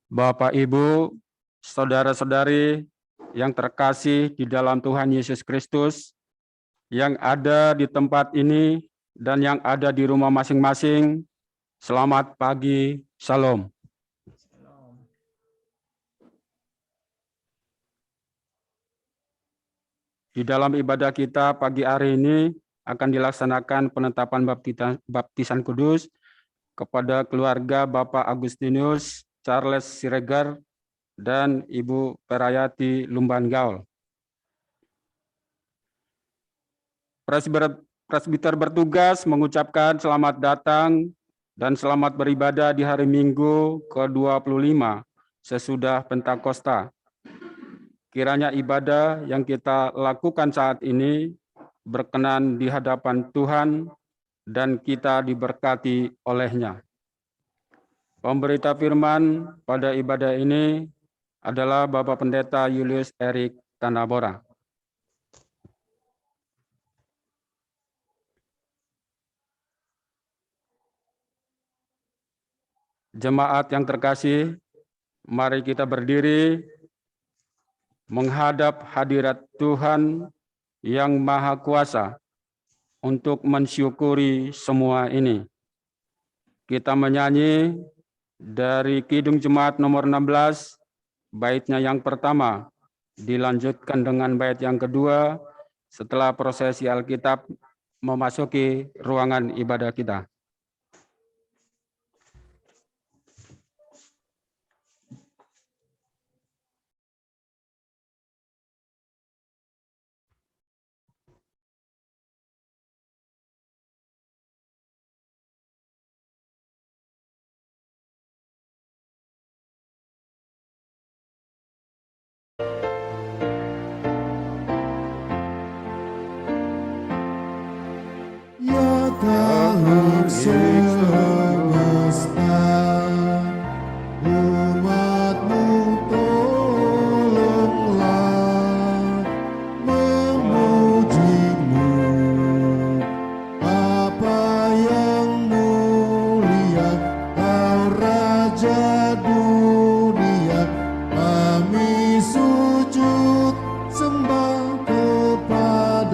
Bapak, Ibu, saudara-saudari yang terkasih di dalam Tuhan Yesus Kristus, yang ada di tempat ini dan yang ada di rumah masing-masing, selamat pagi, Shalom. Di dalam ibadah kita pagi hari ini akan dilaksanakan penetapan baptisan kudus kepada keluarga Bapak Agustinus Charles Siregar dan Ibu Perayati Lumban Gaul. Presbiter bertugas mengucapkan selamat datang dan selamat beribadah di hari Minggu ke-25 sesudah Pentakosta. Kiranya ibadah yang kita lakukan saat ini berkenan di hadapan Tuhan dan kita diberkati oleh-Nya. Pemberita firman pada ibadah ini adalah Bapak Pendeta Julius Erik Tanabora. Jemaat yang terkasih, mari kita berdiri menghadap hadirat Tuhan yang Maha Kuasa untuk mensyukuri semua ini. Kita menyanyi dari Kidung Jemaat nomor 16, baitnya yang pertama, dilanjutkan dengan bait yang kedua setelah prosesi Alkitab memasuki ruangan ibadah kita. Ya Tuhan semesta, umat-Mu tolonglah memuji-Mu. Apa yang mulia, Kau Raja dunia, kami sujud sembah kepadamu.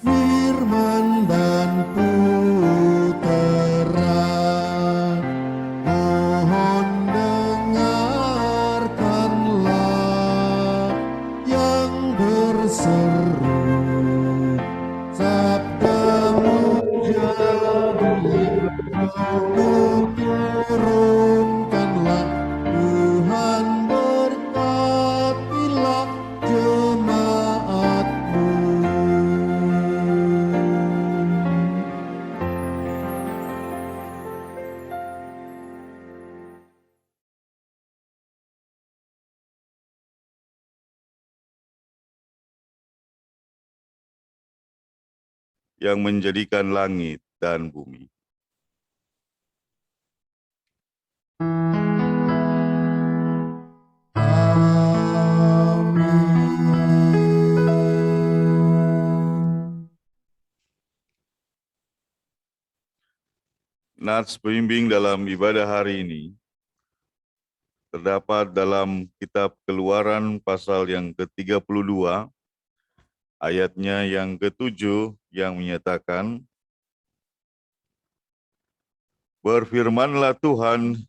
Firman dan Putera, mohon dengarkanlah yang berseru. Sabda-Mu jadi Kau turunkanlah, Tuhan berkatilah jemaat-Mu. Yang menjadikan langit dan bumi. Amin. Nats pembimbing dalam ibadah hari ini terdapat dalam kitab Keluaran pasal yang ke-32, ayatnya yang ke-7 yang menyatakan, "Berfirmanlah Tuhan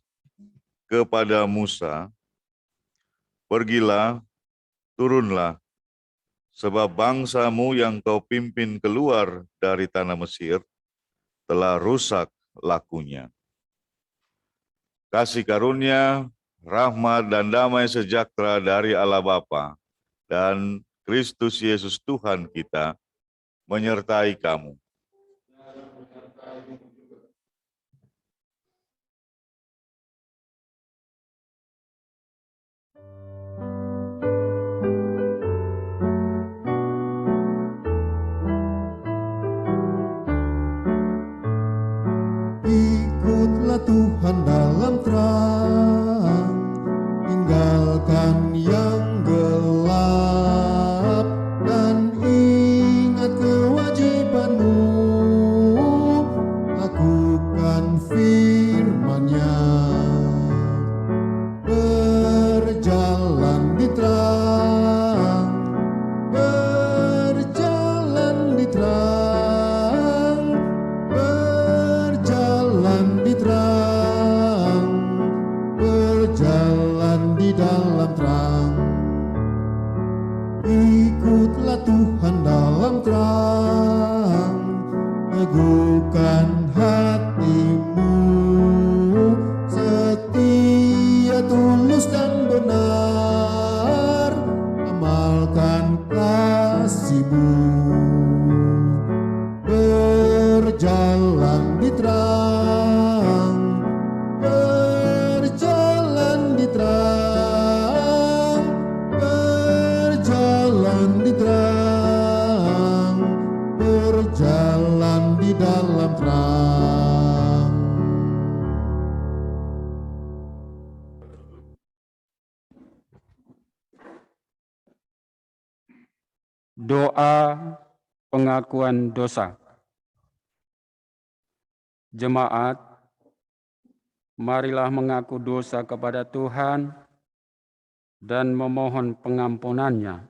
kepada Musa, pergilah, turunlah, sebab bangsamu yang kau pimpin keluar dari tanah Mesir telah rusak lakunya. Kasih karunia, rahmat, dan damai sejahtera dari Allah Bapa dan Kristus Yesus Tuhan kita menyertai kamu. Ikutlah Tuhan dalam terang, tinggalkan yang gelap, dan ingat kewajibanmu, lakukan firman-Nya. Berjalan di terang, berjalan di terang, berjalan di terang, berjalan di dalam terang. Ikutlah Tuhan dalam terang, teguhkan hatimu, setia, tulus, dan benar, amalkan kasih-Mu. Berjalan di terang, berjalan di terang, berjalan di terang, berjalan di dalam terang. Doa pengakuan dosa. Jemaat, marilah mengaku dosa kepada Tuhan dan memohon pengampunan-Nya.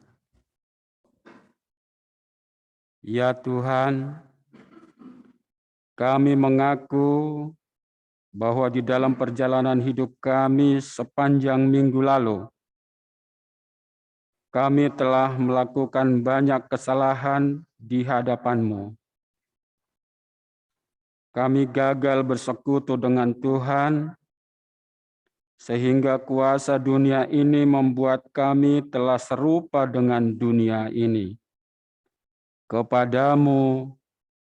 Ya Tuhan, kami mengaku bahwa di dalam perjalanan hidup kami sepanjang minggu lalu, kami telah melakukan banyak kesalahan di hadapan-Mu. Kami gagal bersekutu dengan Tuhan, sehingga kuasa dunia ini membuat kami telah serupa dengan dunia ini. Kepadamu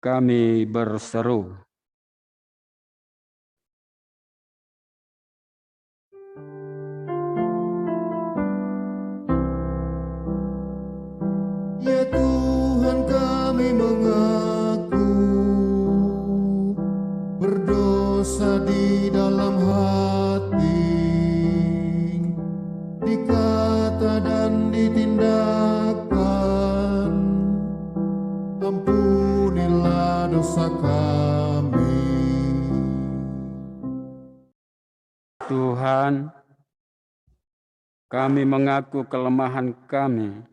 kami berseru. Ya Tuhan, kami mengaku berdosa di dalam hati, di kata dan di tindakan. Ampunilah dosa kami. Tuhan, kami mengaku kelemahan kami,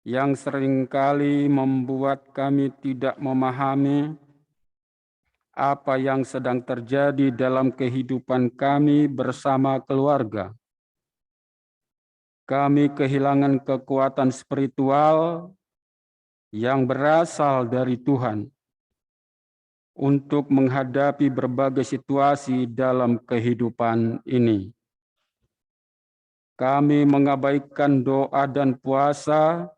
yang seringkali membuat kami tidak memahami apa yang sedang terjadi dalam kehidupan kami bersama keluarga. Kami kehilangan kekuatan spiritual yang berasal dari Tuhan untuk menghadapi berbagai situasi dalam kehidupan ini. Kami mengabaikan doa dan puasa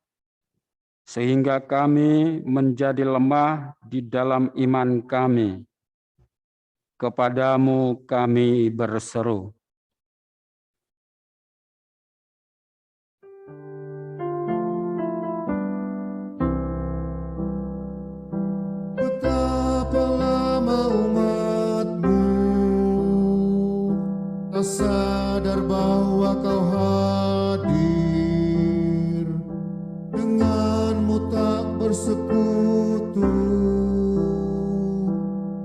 sehingga kami menjadi lemah di dalam iman kami. Kepadamu kami berseru. Betapa lama umat-Mu tak sadar bahwa Kau hadir, denganmu tak bersekutu.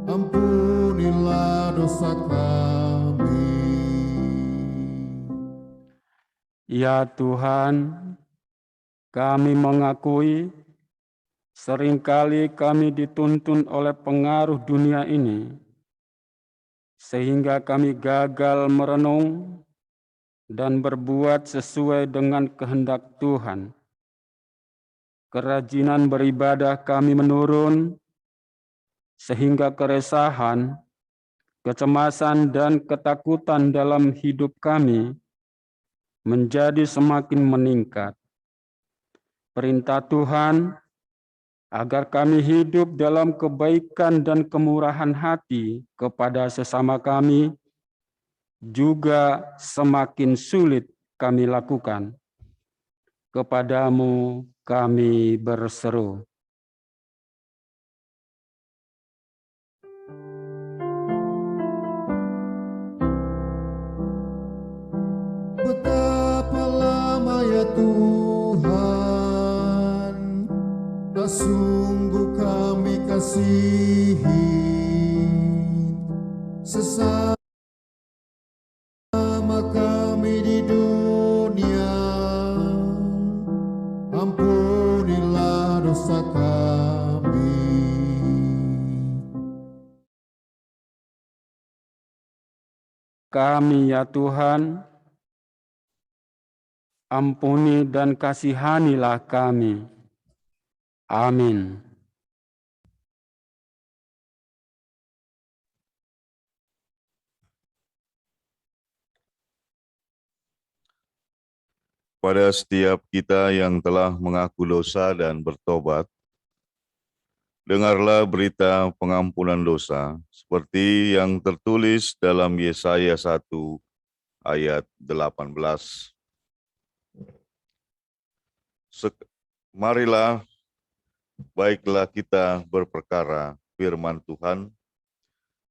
Ampunilah dosa kami. Ya Tuhan, kami mengakui seringkali kami dituntun oleh pengaruh dunia ini, sehingga kami gagal merenung dan berbuat sesuai dengan kehendak Tuhan. Kerajinan beribadah kami menurun, sehingga keresahan, kecemasan, dan ketakutan dalam hidup kami menjadi semakin meningkat. Perintah Tuhan agar kami hidup dalam kebaikan dan kemurahan hati kepada sesama kami juga semakin sulit kami lakukan. Kepadamu kami berseru. Betapa lama ya Tuhan, tak sungguh kami kasihi sesama kami di dunia. Ampunilah dosa kami. Kami ya Tuhan, ampuni dan kasihanilah kami. Amin. Pada setiap kita yang telah mengaku dosa dan bertobat, dengarlah berita pengampunan dosa seperti yang tertulis dalam Yesaya 1 ayat 18. Marilah, baiklah kita berperkara firman Tuhan,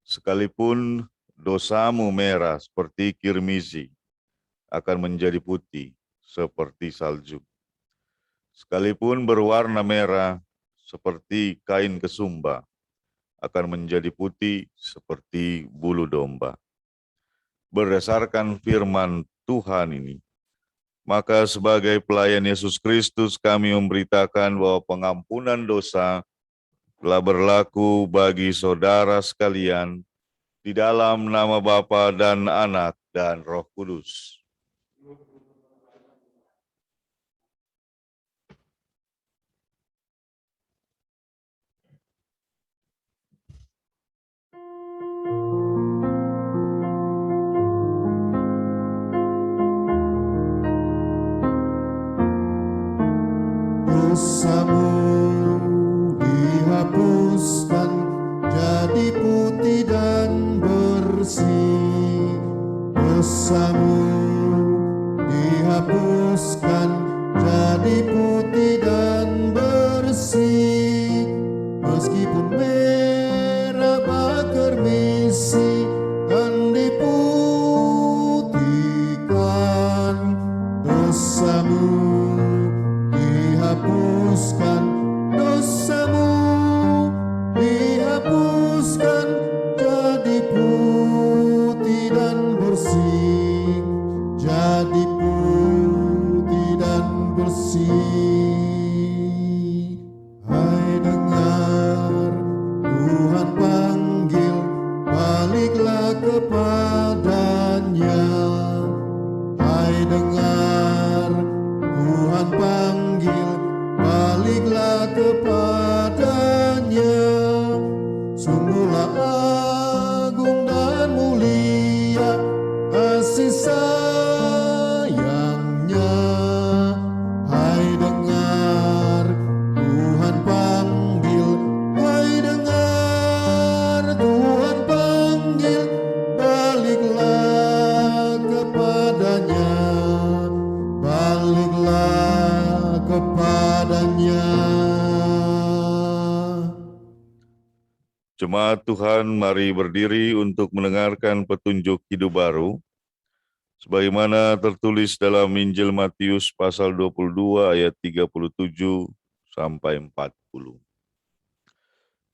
sekalipun dosamu merah seperti kirmizi, akan menjadi putih seperti salju. Sekalipun berwarna merah seperti kain kesumba, akan menjadi putih seperti bulu domba. Berdasarkan firman Tuhan ini, maka sebagai pelayan Yesus Kristus kami memberitakan bahwa pengampunan dosa telah berlaku bagi saudara sekalian di dalam nama Bapa dan Anak dan Roh Kudus. Dosamu dihapuskan jadi putih dan bersih. Dosamu dihapuskan jadi putih dan bersih. Meskipun merah bakar misi kan diputihkan. Dosamu dihapuskan, dosamu dihapuskan jadi putih dan bersih, jadi putih dan bersih. Hai dengar Tuhan panggil, baliklah kepadanya. Hai dengar Tuhan panggil, baliklah kepadanya. Sungguhlah agung dan mulia kasih sayangnya. Hai dengar Tuhan panggil, hai dengar Tuhan panggil, baliklah kepadanya, baliklah kepadanya. Jemaat Tuhan, mari berdiri untuk mendengarkan petunjuk hidup baru, sebagaimana tertulis dalam Injil Matius pasal 22 ayat 37 sampai 40.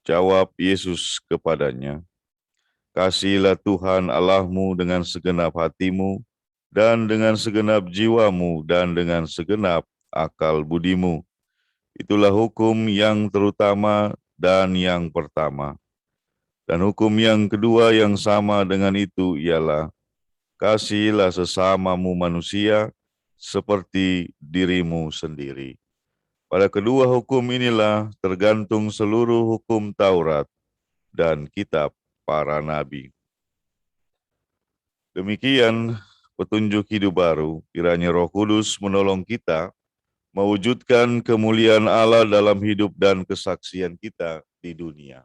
Jawab Yesus kepadanya, "Kasihilah Tuhan Allahmu dengan segenap hatimu, dan dengan segenap jiwamu, dan dengan segenap akal budimu. Itulah hukum yang terutama dan yang pertama. Dan hukum yang kedua yang sama dengan itu ialah, kasihilah sesamamu manusia seperti dirimu sendiri. Pada kedua hukum inilah tergantung seluruh hukum Taurat dan kitab para nabi. Demikian petunjuk hidup baru, kiranya Roh Kudus menolong kita mewujudkan kemuliaan Allah dalam hidup dan kesaksian kita di dunia.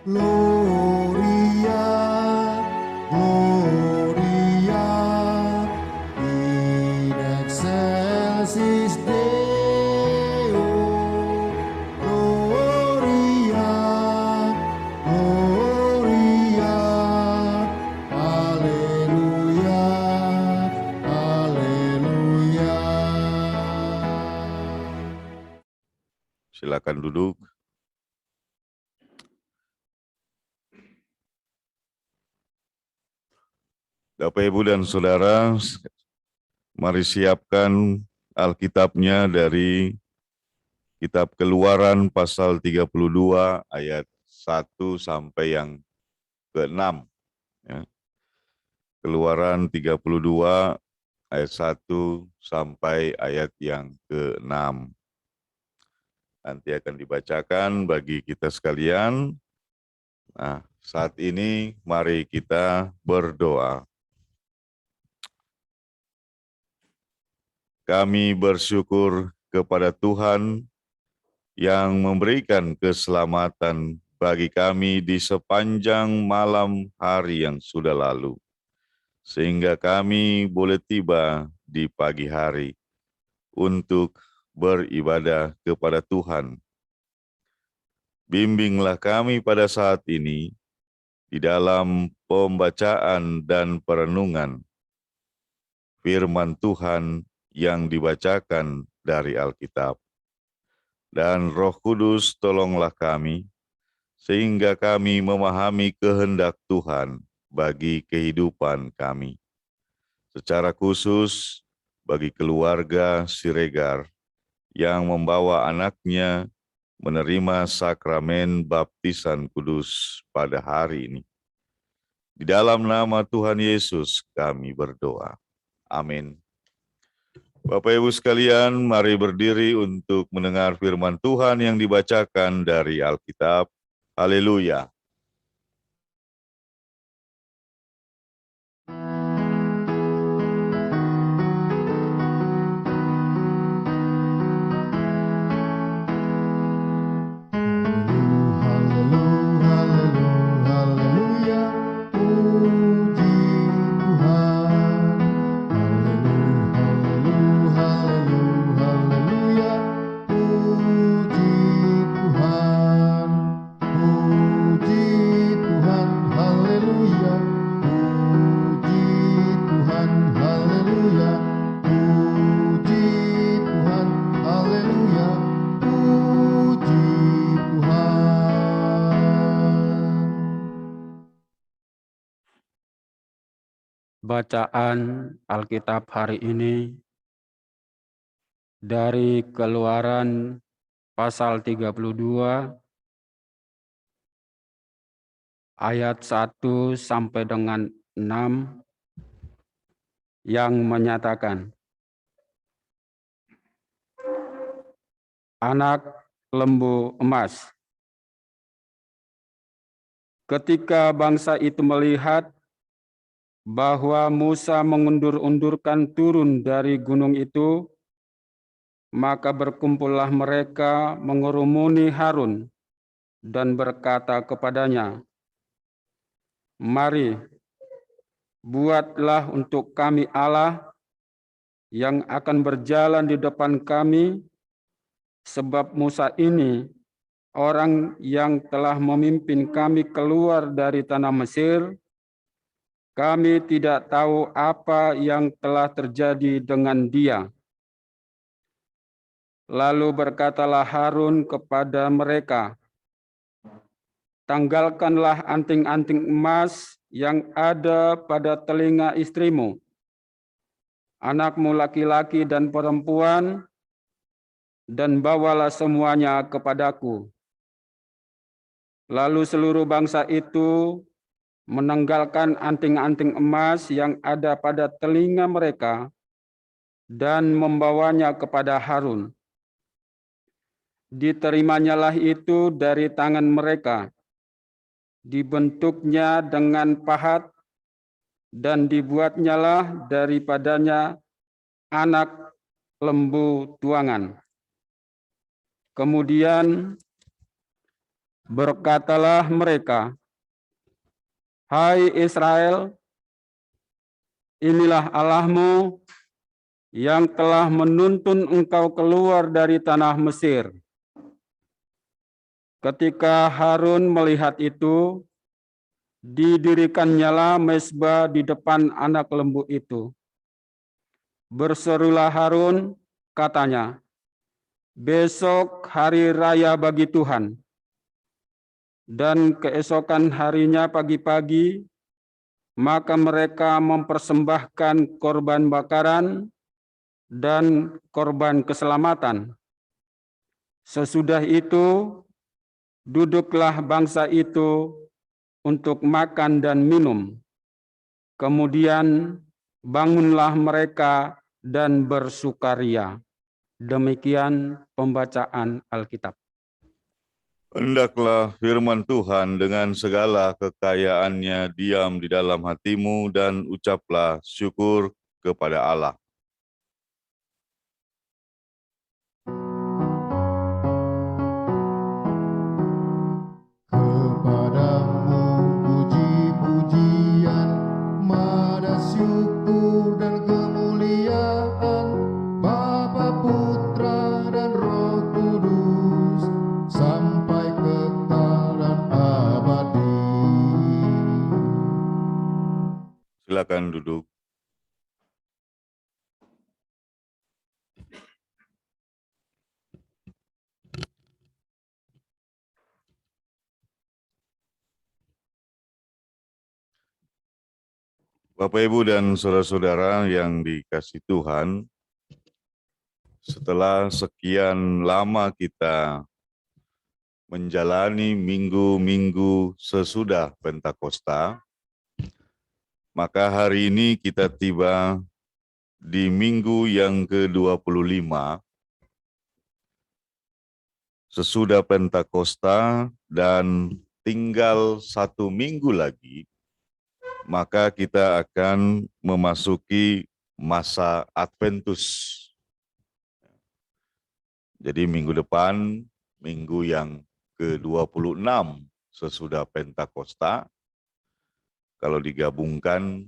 Gloria, Gloria, in excelsis Deo. Gloria, Gloria, Alleluia, Alleluia. Silakan duduk. Bapak, Ibu, dan Saudara, mari siapkan Alkitabnya dari Kitab Keluaran pasal 32 ayat 1 sampai yang ke-6. Ya. Keluaran 32 ayat 1 sampai ayat yang ke-6. Nanti akan dibacakan bagi kita sekalian. Nah, saat ini mari kita berdoa. Kami bersyukur kepada Tuhan yang memberikan keselamatan bagi kami di sepanjang malam hari yang sudah lalu, sehingga kami boleh tiba di pagi hari untuk beribadah kepada Tuhan. Bimbinglah kami pada saat ini di dalam pembacaan dan perenungan firman Tuhan yang dibacakan dari Alkitab. Dan Roh Kudus tolonglah kami, sehingga kami memahami kehendak Tuhan bagi kehidupan kami. Secara khusus bagi keluarga Siregar yang membawa anaknya menerima sakramen baptisan kudus pada hari ini. Di dalam nama Tuhan Yesus kami berdoa. Amin. Bapak Ibu sekalian, mari berdiri untuk mendengar firman Tuhan yang dibacakan dari Alkitab. Haleluya. Haleluya, puji Tuhan. Haleluya, puji Tuhan. Puji Tuhan, haleluya. Puji Tuhan, haleluya. Puji Tuhan, haleluya. Puji Tuhan. Bacaan Alkitab hari ini dari Keluaran pasal 32 ayat 1 sampai dengan 6 yang menyatakan anak lembu emas. Ketika bangsa itu melihat bahwa Musa mengundur-undurkan turun dari gunung itu, maka berkumpullah mereka mengerumuni Harun dan berkata kepadanya, "Mari, buatlah untuk kami Allah yang akan berjalan di depan kami, sebab Musa ini orang yang telah memimpin kami keluar dari tanah Mesir. Kami tidak tahu apa yang telah terjadi dengan dia." Lalu berkatalah Harun kepada mereka, "Tanggalkanlah anting-anting emas yang ada pada telinga istrimu, anakmu laki-laki dan perempuan, dan bawalah semuanya kepadaku." Lalu seluruh bangsa itu menanggalkan anting-anting emas yang ada pada telinga mereka dan membawanya kepada Harun. Diterimanya itu dari tangan mereka, dibentuknya dengan pahat, dan dibuatnyalah daripadanya anak lembu tuangan. Kemudian berkatalah mereka, "Hai Israel, inilah Allahmu yang telah menuntun engkau keluar dari tanah Mesir." Ketika Harun melihat itu, didirikannya mezbah di depan anak lembu itu. Berserulah Harun, katanya, "Besok hari raya bagi Tuhan." Dan keesokan harinya pagi-pagi, maka mereka mempersembahkan korban bakaran dan korban keselamatan. Sesudah itu, duduklah bangsa itu untuk makan dan minum. Kemudian bangunlah mereka dan bersukaria. Demikian pembacaan Alkitab. Hendaklah firman Tuhan dengan segala kekayaannya diam di dalam hatimu dan ucaplah syukur kepada Allah. Kepadamu puji-pujian, mada syukur dan kemuliaan, Bapa, Putra, dan Roh Kudus, sampai kekal dan abadi. Silakan duduk. Bapak, Ibu, dan saudara-saudara yang dikasihi Tuhan, setelah sekian lama kita menjalani minggu-minggu sesudah Pentakosta, maka hari ini kita tiba di minggu yang ke-25 sesudah Pentakosta, dan tinggal 1 minggu lagi maka kita akan memasuki masa Adventus. Jadi minggu depan, minggu yang ke-26 sesudah Pentakosta, kalau digabungkan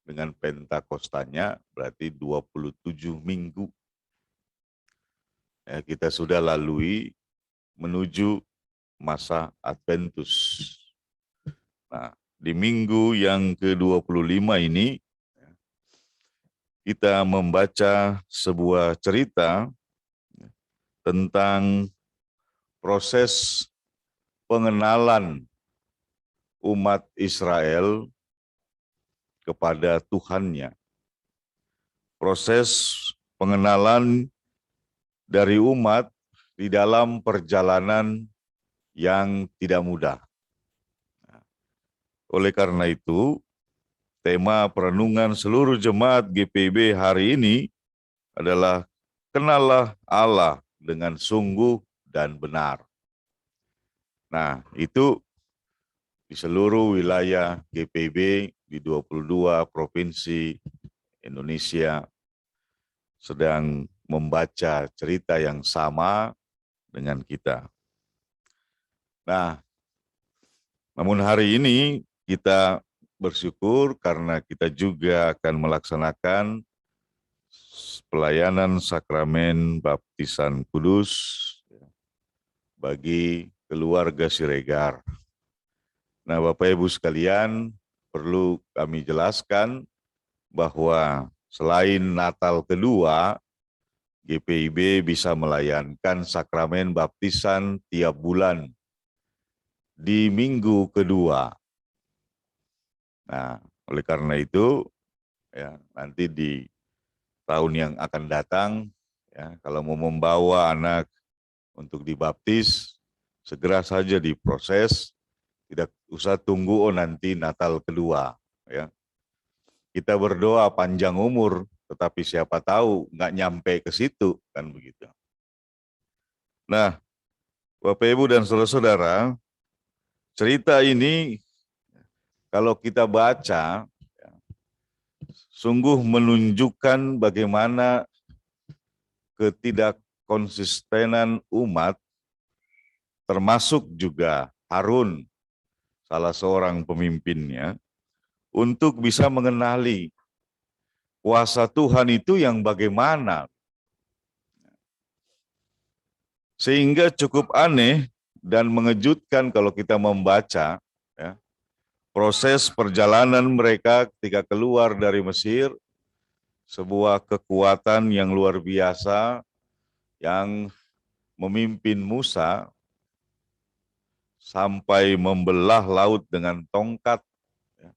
dengan Pentakostanya berarti 27 minggu. Ya, kita sudah lalui menuju masa Adventus. Nah, di minggu yang ke-25 ini, kita membaca sebuah cerita tentang proses pengenalan umat Israel kepada Tuhannya. Proses pengenalan dari umat di dalam perjalanan yang tidak mudah. Oleh karena itu, tema perenungan seluruh jemaat GPIB hari ini adalah kenallah Allah dengan sungguh dan benar. Nah, itu di seluruh wilayah GPIB di 22 provinsi Indonesia sedang membaca cerita yang sama dengan kita. Nah, namun hari ini kita bersyukur karena kita juga akan melaksanakan pelayanan sakramen baptisan kudus bagi keluarga Siregar. Nah, Bapak Ibu sekalian, perlu kami jelaskan bahwa selain Natal kedua, GPIB bisa melayankan sakramen baptisan tiap bulan di minggu kedua. Nah, oleh karena itu, ya, nanti di tahun yang akan datang, ya, kalau mau membawa anak untuk dibaptis, segera saja diproses Tidak usah tunggu nanti Natal kedua, ya. Kita berdoa panjang umur, tetapi siapa tahu nggak nyampe ke situ, kan begitu. Nah, Bapak Ibu dan saudara-saudara, cerita ini kalau kita baca, ya, sungguh menunjukkan bagaimana ketidakkonsistenan umat, termasuk juga Harun, salah seorang pemimpinnya, untuk bisa mengenali kuasa Tuhan itu yang bagaimana. Sehingga cukup aneh dan mengejutkan kalau kita membaca, ya, proses perjalanan mereka ketika keluar dari Mesir, sebuah kekuatan yang luar biasa yang memimpin Musa sampai membelah laut dengan tongkat, ya,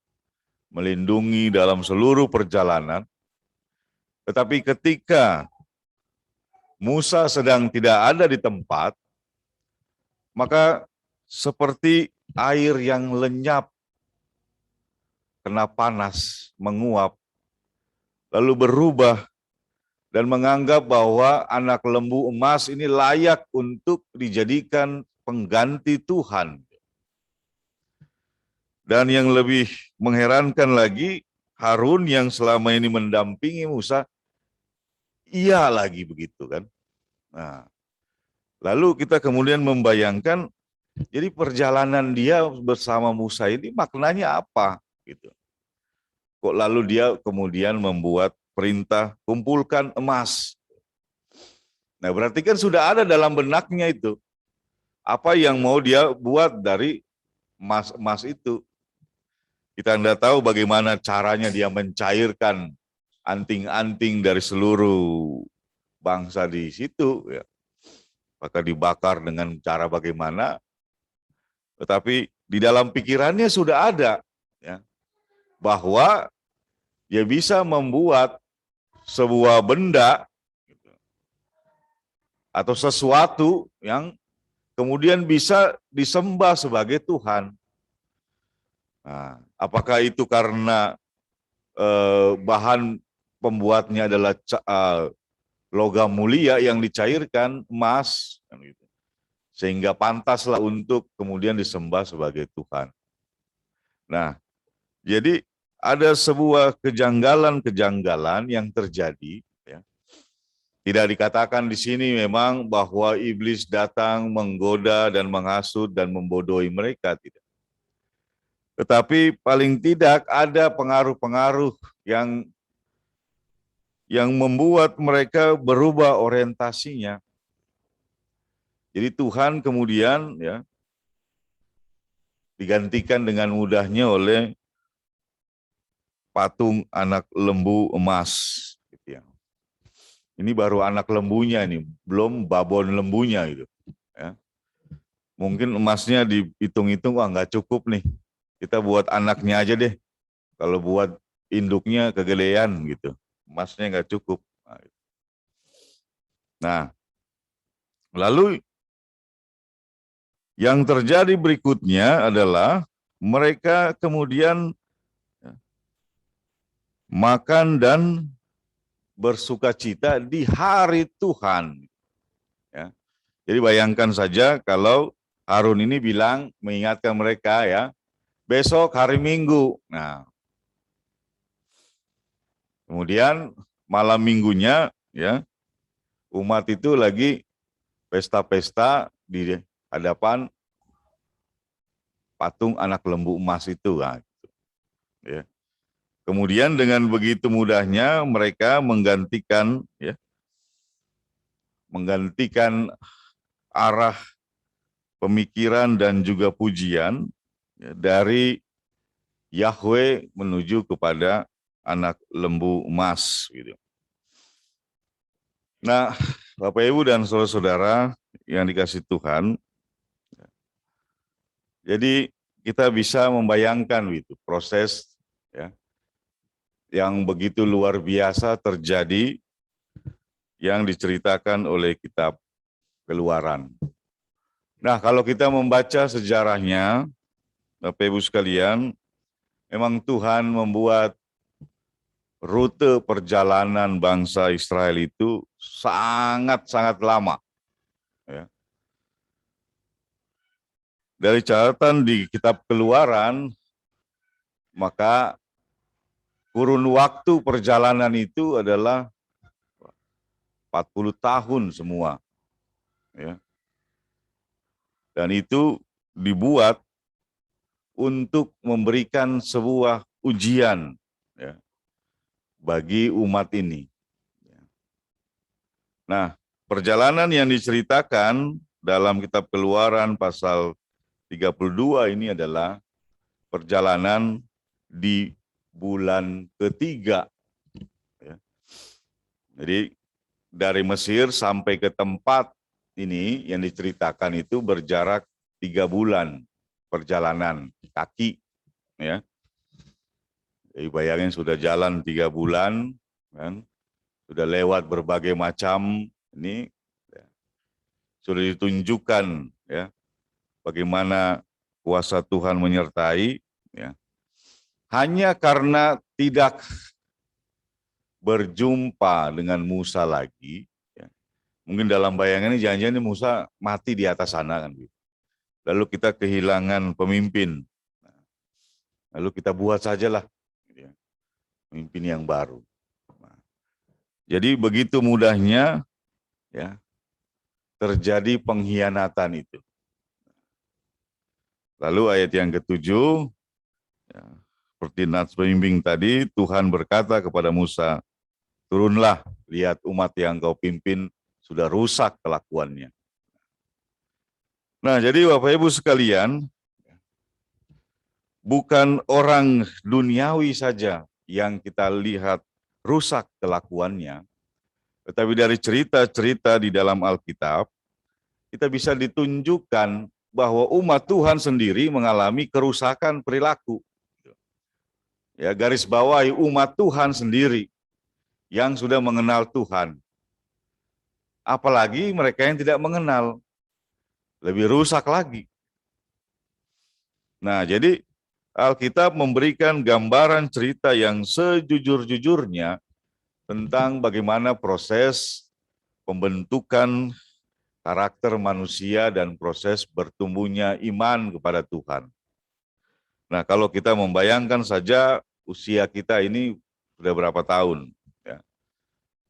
melindungi dalam seluruh perjalanan. Tetapi ketika Musa sedang tidak ada di tempat, maka seperti air yang lenyap, kena panas, menguap, lalu berubah dan menganggap bahwa anak lembu emas ini layak untuk dijadikan pengganti Tuhan. Dan yang lebih mengherankan lagi, Harun yang selama ini mendampingi Musa, iya lagi begitu kan. Nah, lalu kita kemudian membayangkan, jadi perjalanan dia bersama Musa ini maknanya apa gitu. Kok lalu dia kemudian membuat perintah kumpulkan emas. Nah, berarti kan sudah ada dalam benaknya itu. Apa yang mau dia buat dari emas itu. Kita tidak tahu bagaimana caranya dia mencairkan anting-anting dari seluruh bangsa di situ, ya. Maka dibakar dengan cara bagaimana, tetapi di dalam pikirannya sudah ada, ya, bahwa dia bisa membuat sebuah benda gitu, atau sesuatu yang kemudian bisa disembah sebagai Tuhan. Nah, apakah itu karena bahan pembuatnya adalah logam mulia yang dicairkan, emas, kan gitu, sehingga pantaslah untuk kemudian disembah sebagai Tuhan. Nah, jadi ada sebuah kejanggalan-kejanggalan yang terjadi, ya. Tidak dikatakan di sini memang bahwa iblis datang menggoda dan menghasut dan membodohi mereka, tidak. Tetapi paling tidak ada pengaruh-pengaruh yang membuat mereka berubah orientasinya. Jadi Tuhan kemudian, ya, digantikan dengan mudahnya oleh patung anak lembu emas, gitu ya. Ini baru anak lembunya ini, belum babon lembunya gitu, ya. Mungkin emasnya dihitung-hitung, wah nggak cukup nih. Kita buat anaknya aja deh. Kalau buat induknya kegedean gitu, emasnya nggak cukup. Nah, lalu yang terjadi berikutnya adalah mereka kemudian makan dan bersukacita di hari Tuhan. Ya. Jadi bayangkan saja kalau Harun ini bilang, mengingatkan mereka, ya, besok hari Minggu. Nah, kemudian malam minggunya, ya, umat itu lagi pesta-pesta di hadapan patung anak lembu emas itu. Nah, gitu, ya. Kemudian dengan begitu mudahnya mereka menggantikan, ya, menggantikan arah pemikiran dan juga pujian, ya, dari Yahweh menuju kepada anak lembu emas, gitu. Nah, Bapak Ibu dan saudara-saudara yang dikasih Tuhan, jadi kita bisa membayangkan gitu proses, ya, yang begitu luar biasa terjadi yang diceritakan oleh kitab Keluaran. Nah, kalau kita membaca sejarahnya, Bapak Ibu sekalian, memang Tuhan membuat rute perjalanan bangsa Israel itu sangat-sangat lama. Ya. Dari catatan di kitab Keluaran, maka kurun waktu perjalanan itu adalah 40 tahun semua. Ya. Dan itu dibuat untuk memberikan sebuah ujian, ya, bagi umat ini. Nah, perjalanan yang diceritakan dalam kitab Keluaran pasal 32 ini adalah perjalanan di bulan ketiga. Ya. Jadi dari Mesir sampai ke tempat ini yang diceritakan itu berjarak 3 bulan perjalanan kaki. Ya. Jadi bayangin sudah jalan 3 bulan, kan? Sudah lewat berbagai macam ini, ya, sudah ditunjukkan, ya, bagaimana kuasa Tuhan menyertai, ya. Hanya karena tidak berjumpa dengan Musa lagi, ya. Mungkin dalam bayangannya jangan-jangan Musa mati di atas sana kan. Lalu kita kehilangan pemimpin, lalu kita buat sajalah, ya, pemimpin yang baru. Jadi begitu mudahnya, ya, terjadi pengkhianatan itu. Lalu ayat yang ke-7, ya, seperti Nats pembimbing tadi, Tuhan berkata kepada Musa, turunlah, lihat umat yang kau pimpin sudah rusak kelakuannya. Nah, jadi Bapak Ibu sekalian, bukan orang duniawi saja yang kita lihat rusak kelakuannya, tetapi dari cerita-cerita di dalam Alkitab, kita bisa ditunjukkan bahwa umat Tuhan sendiri mengalami kerusakan perilaku. Ya, garis bawahi umat Tuhan sendiri yang sudah mengenal Tuhan. Apalagi mereka yang tidak mengenal, lebih rusak lagi. Nah, jadi Alkitab memberikan gambaran cerita yang sejujur-jujurnya tentang bagaimana proses pembentukan karakter manusia dan proses bertumbuhnya iman kepada Tuhan. Nah, kalau kita membayangkan saja usia kita ini sudah berapa tahun, ya.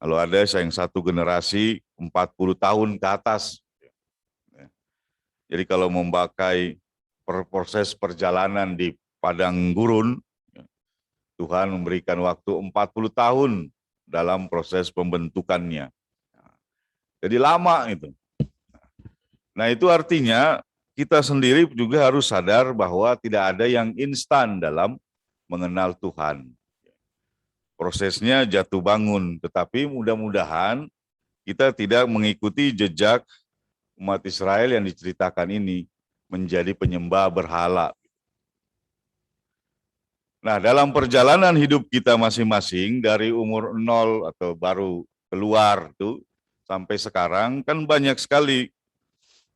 Kalau ada yang satu generasi 40 tahun ke atas. Ya. Jadi kalau memakai proses perjalanan di padang gurun, ya, Tuhan memberikan waktu 40 tahun dalam proses pembentukannya. Jadi lama itu. Nah, itu artinya kita sendiri juga harus sadar bahwa tidak ada yang instan dalam mengenal Tuhan. Prosesnya jatuh bangun, tetapi mudah-mudahan kita tidak mengikuti jejak umat Israel yang diceritakan ini menjadi penyembah berhala. Nah, dalam perjalanan hidup kita masing-masing dari umur 0 atau baru keluar itu sampai sekarang kan banyak sekali,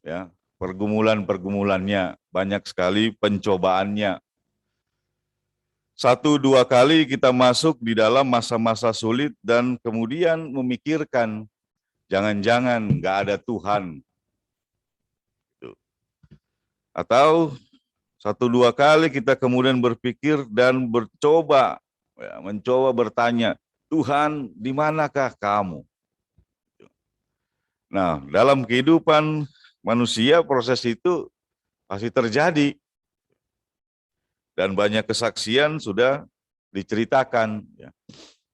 ya, pergumulan-pergumulannya, banyak sekali pencobaannya. 1-2 kali kita masuk di dalam masa-masa sulit dan kemudian memikirkan, jangan-jangan nggak ada Tuhan. Atau 1-2 kali kita kemudian berpikir dan mencoba bertanya, Tuhan, di manakah kamu? Nah, dalam kehidupan manusia proses itu pasti terjadi. Dan banyak kesaksian sudah diceritakan, ya,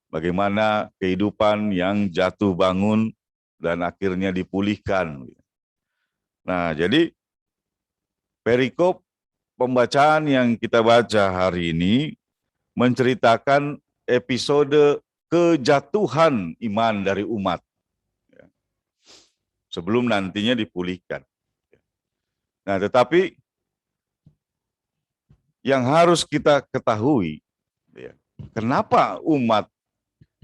bagaimana kehidupan yang jatuh bangun dan akhirnya dipulihkan. Nah, jadi perikop pembacaan yang kita baca hari ini menceritakan episode kejatuhan iman dari umat, ya, sebelum nantinya dipulihkan. Nah, tetapi yang harus kita ketahui, ya, kenapa umat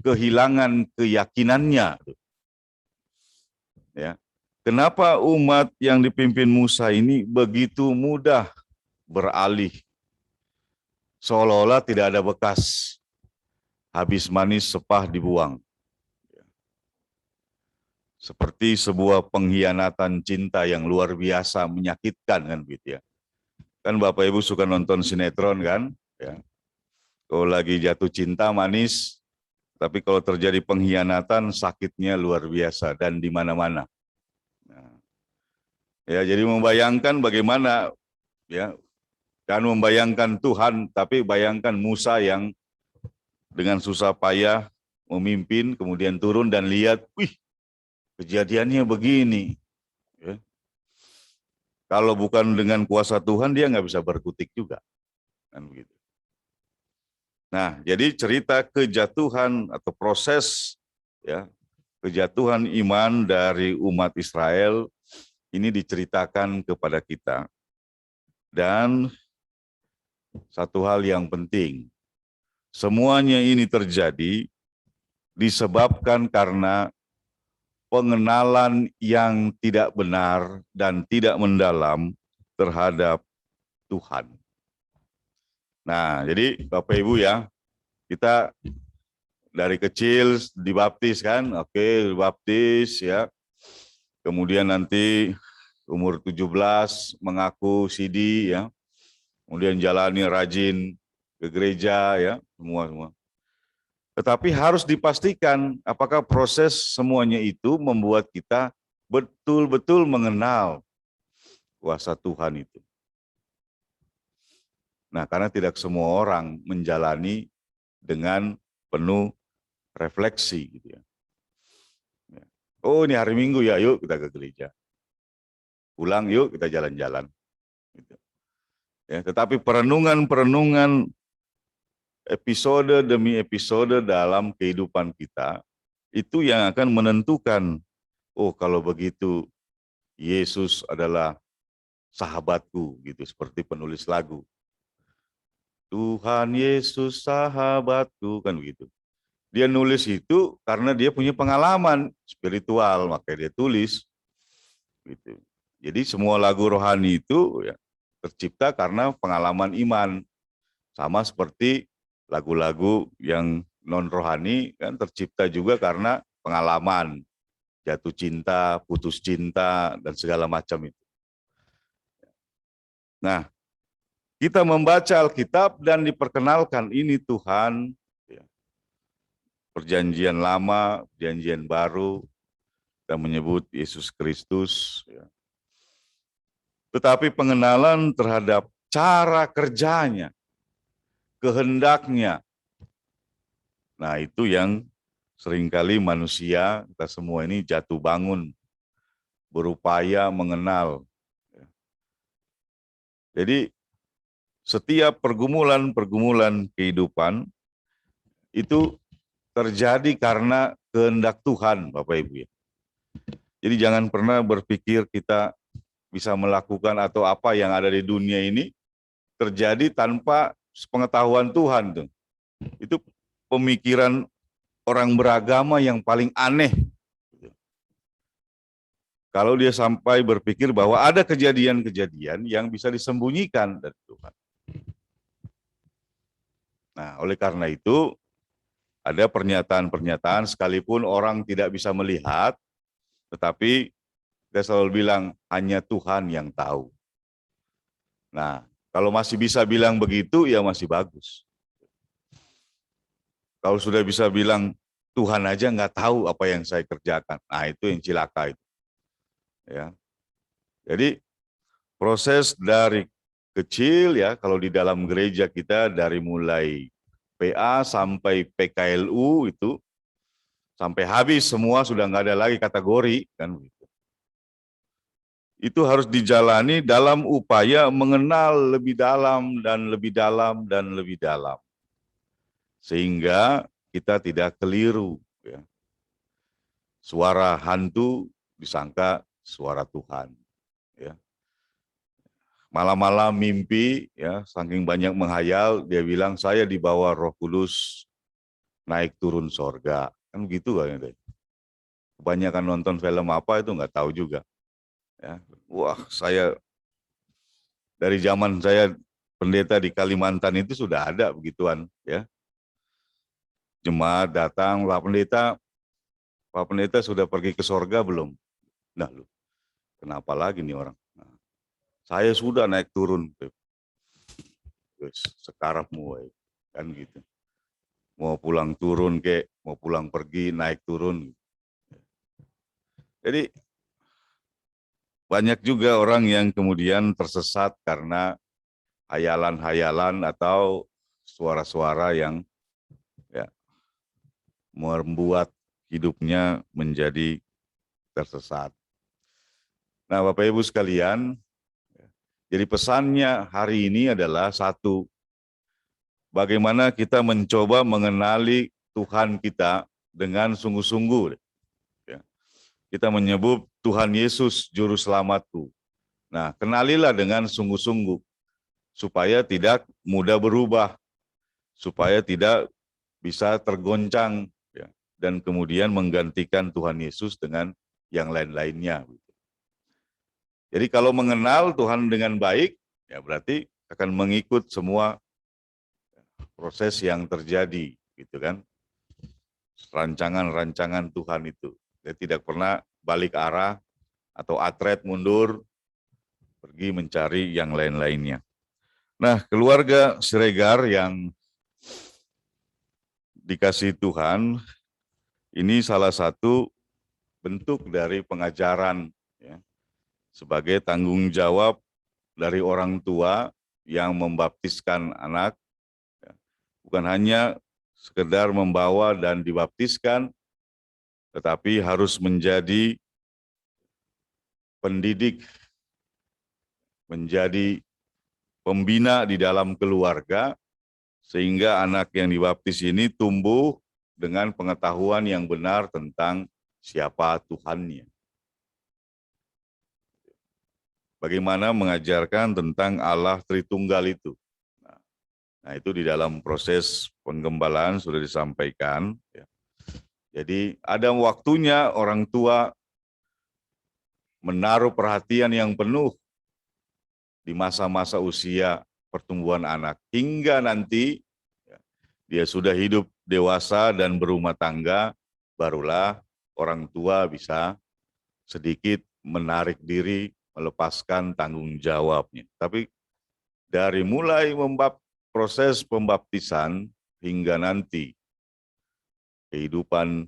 kehilangan keyakinannya? Ya, kenapa umat yang dipimpin Musa ini begitu mudah beralih seolah-olah tidak ada bekas, habis manis sepah dibuang. Seperti sebuah pengkhianatan cinta yang luar biasa, menyakitkan kan gitu ya. Kan Bapak Ibu suka nonton sinetron kan? Ya. Kalau lagi jatuh cinta manis, tapi kalau terjadi pengkhianatan sakitnya luar biasa dan di mana-mana. Nah, ya jadi membayangkan bagaimana ya, dan membayangkan Tuhan, tapi bayangkan Musa yang dengan susah payah memimpin, kemudian turun dan lihat, wih, kejadiannya begini. Ya. Kalau bukan dengan kuasa Tuhan, dia nggak bisa berkutik juga. Kan begitu. Nah, jadi cerita kejatuhan atau proses ya kejatuhan iman dari umat Israel ini diceritakan kepada kita. Dan satu hal yang penting, semuanya ini terjadi disebabkan karena pengenalan yang tidak benar dan tidak mendalam terhadap Tuhan. Nah, jadi Bapak Ibu ya, kita dari kecil dibaptis kan, oke, dibaptis ya. Kemudian nanti umur 17 mengaku CD ya. Kemudian jalani rajin ke gereja ya, semua. Tetapi harus dipastikan apakah proses semuanya itu membuat kita betul-betul mengenal kuasa Tuhan itu. Nah, karena tidak semua orang menjalani dengan penuh refleksi gitu ya. Oh, ini hari Minggu ya, yuk kita ke gereja. Pulang yuk kita jalan-jalan. Gitu. Ya, tetapi perenungan episode demi episode dalam kehidupan kita itu yang akan menentukan, oh kalau begitu Yesus adalah sahabatku gitu, seperti penulis lagu. Tuhan Yesus sahabatku, kan begitu. Dia nulis itu karena dia punya pengalaman spiritual, makanya dia tulis. Gitu. Jadi semua lagu rohani itu ya, tercipta karena pengalaman iman. Sama seperti lagu-lagu yang non rohani kan tercipta juga karena pengalaman jatuh cinta, putus cinta, dan segala macam itu. Nah, kita membaca Alkitab dan diperkenalkan ini Tuhan, ya, perjanjian lama, perjanjian baru, dan menyebut Yesus Kristus. Ya. Tetapi pengenalan terhadap cara kerjanya, kehendaknya, nah itu yang seringkali manusia, kita semua ini jatuh bangun, berupaya mengenal. Jadi setiap pergumulan kehidupan itu terjadi karena kehendak Tuhan, Bapak Ibu. Jadi jangan pernah berpikir kita bisa melakukan atau apa yang ada di dunia ini terjadi tanpa pengetahuan Tuhan tuh. Itu pemikiran orang beragama yang paling aneh. Kalau dia sampai berpikir bahwa ada kejadian-kejadian yang bisa disembunyikan dari Tuhan. Nah, oleh karena itu, ada pernyataan-pernyataan sekalipun orang tidak bisa melihat, tetapi kita selalu bilang hanya Tuhan yang tahu. Nah, kalau masih bisa bilang begitu, ya masih bagus. Kalau sudah bisa bilang Tuhan aja nggak tahu apa yang saya kerjakan, nah itu yang cilaka itu. Ya, jadi proses dari kecil ya, kalau di dalam gereja kita dari mulai PA sampai PKLU itu sampai habis semua sudah nggak ada lagi kategori kan begitu. Itu harus dijalani dalam upaya mengenal lebih dalam dan lebih dalam dan lebih dalam, sehingga kita tidak keliru. Ya. Suara hantu disangka suara Tuhan. Ya. Malam-malam mimpi, ya, saking banyak menghayal, dia bilang saya dibawa Roh Kudus naik turun sorga, kan begitu kan? Kebanyakan nonton film apa itu nggak tahu juga. Ya. Wah, saya dari zaman saya pendeta di Kalimantan itu sudah ada begituan, ya. Jemaat datang, Pak Pendeta sudah pergi ke sorga belum? Nah, lu, kenapa lagi nih orang? Nah, saya sudah naik turun, sekarapmu, kan gitu. Mau pulang turun mau pulang pergi, naik turun. Jadi banyak juga orang yang kemudian tersesat karena hayalan-hayalan atau suara-suara yang ya, membuat hidupnya menjadi tersesat. Nah, Bapak Ibu sekalian, jadi pesannya hari ini adalah satu, bagaimana kita mencoba mengenali Tuhan kita dengan sungguh-sungguh. Ya. Kita menyebut Tuhan Yesus Juru Selamatku. Nah, kenalilah dengan sungguh-sungguh, supaya tidak mudah berubah, supaya tidak bisa tergoncang, ya, dan kemudian menggantikan Tuhan Yesus dengan yang lain-lainnya. Jadi kalau mengenal Tuhan dengan baik, ya berarti akan mengikut semua proses yang terjadi, gitu kan? Rancangan-rancangan Tuhan itu. Dia tidak pernah balik arah atau atret mundur, pergi mencari yang lain-lainnya. Nah, keluarga Siregar yang dikasih Tuhan, ini salah satu bentuk dari pengajaran, ya, sebagai tanggung jawab dari orang tua yang membaptiskan anak, ya, bukan hanya sekedar membawa dan dibaptiskan, tetapi harus menjadi pendidik, menjadi pembina di dalam keluarga, sehingga anak yang dibaptis ini tumbuh dengan pengetahuan yang benar tentang siapa Tuhannya. Bagaimana mengajarkan tentang Allah Tritunggal itu. Nah, itu di dalam proses penggembalaan sudah disampaikan. Ya. Jadi ada waktunya orang tua menaruh perhatian yang penuh di masa-masa usia pertumbuhan anak, hingga nanti ya, dia sudah hidup dewasa dan berumah tangga, barulah orang tua bisa sedikit menarik diri, melepaskan tanggung jawabnya. Tapi dari mulai proses pembaptisan hingga nanti kehidupan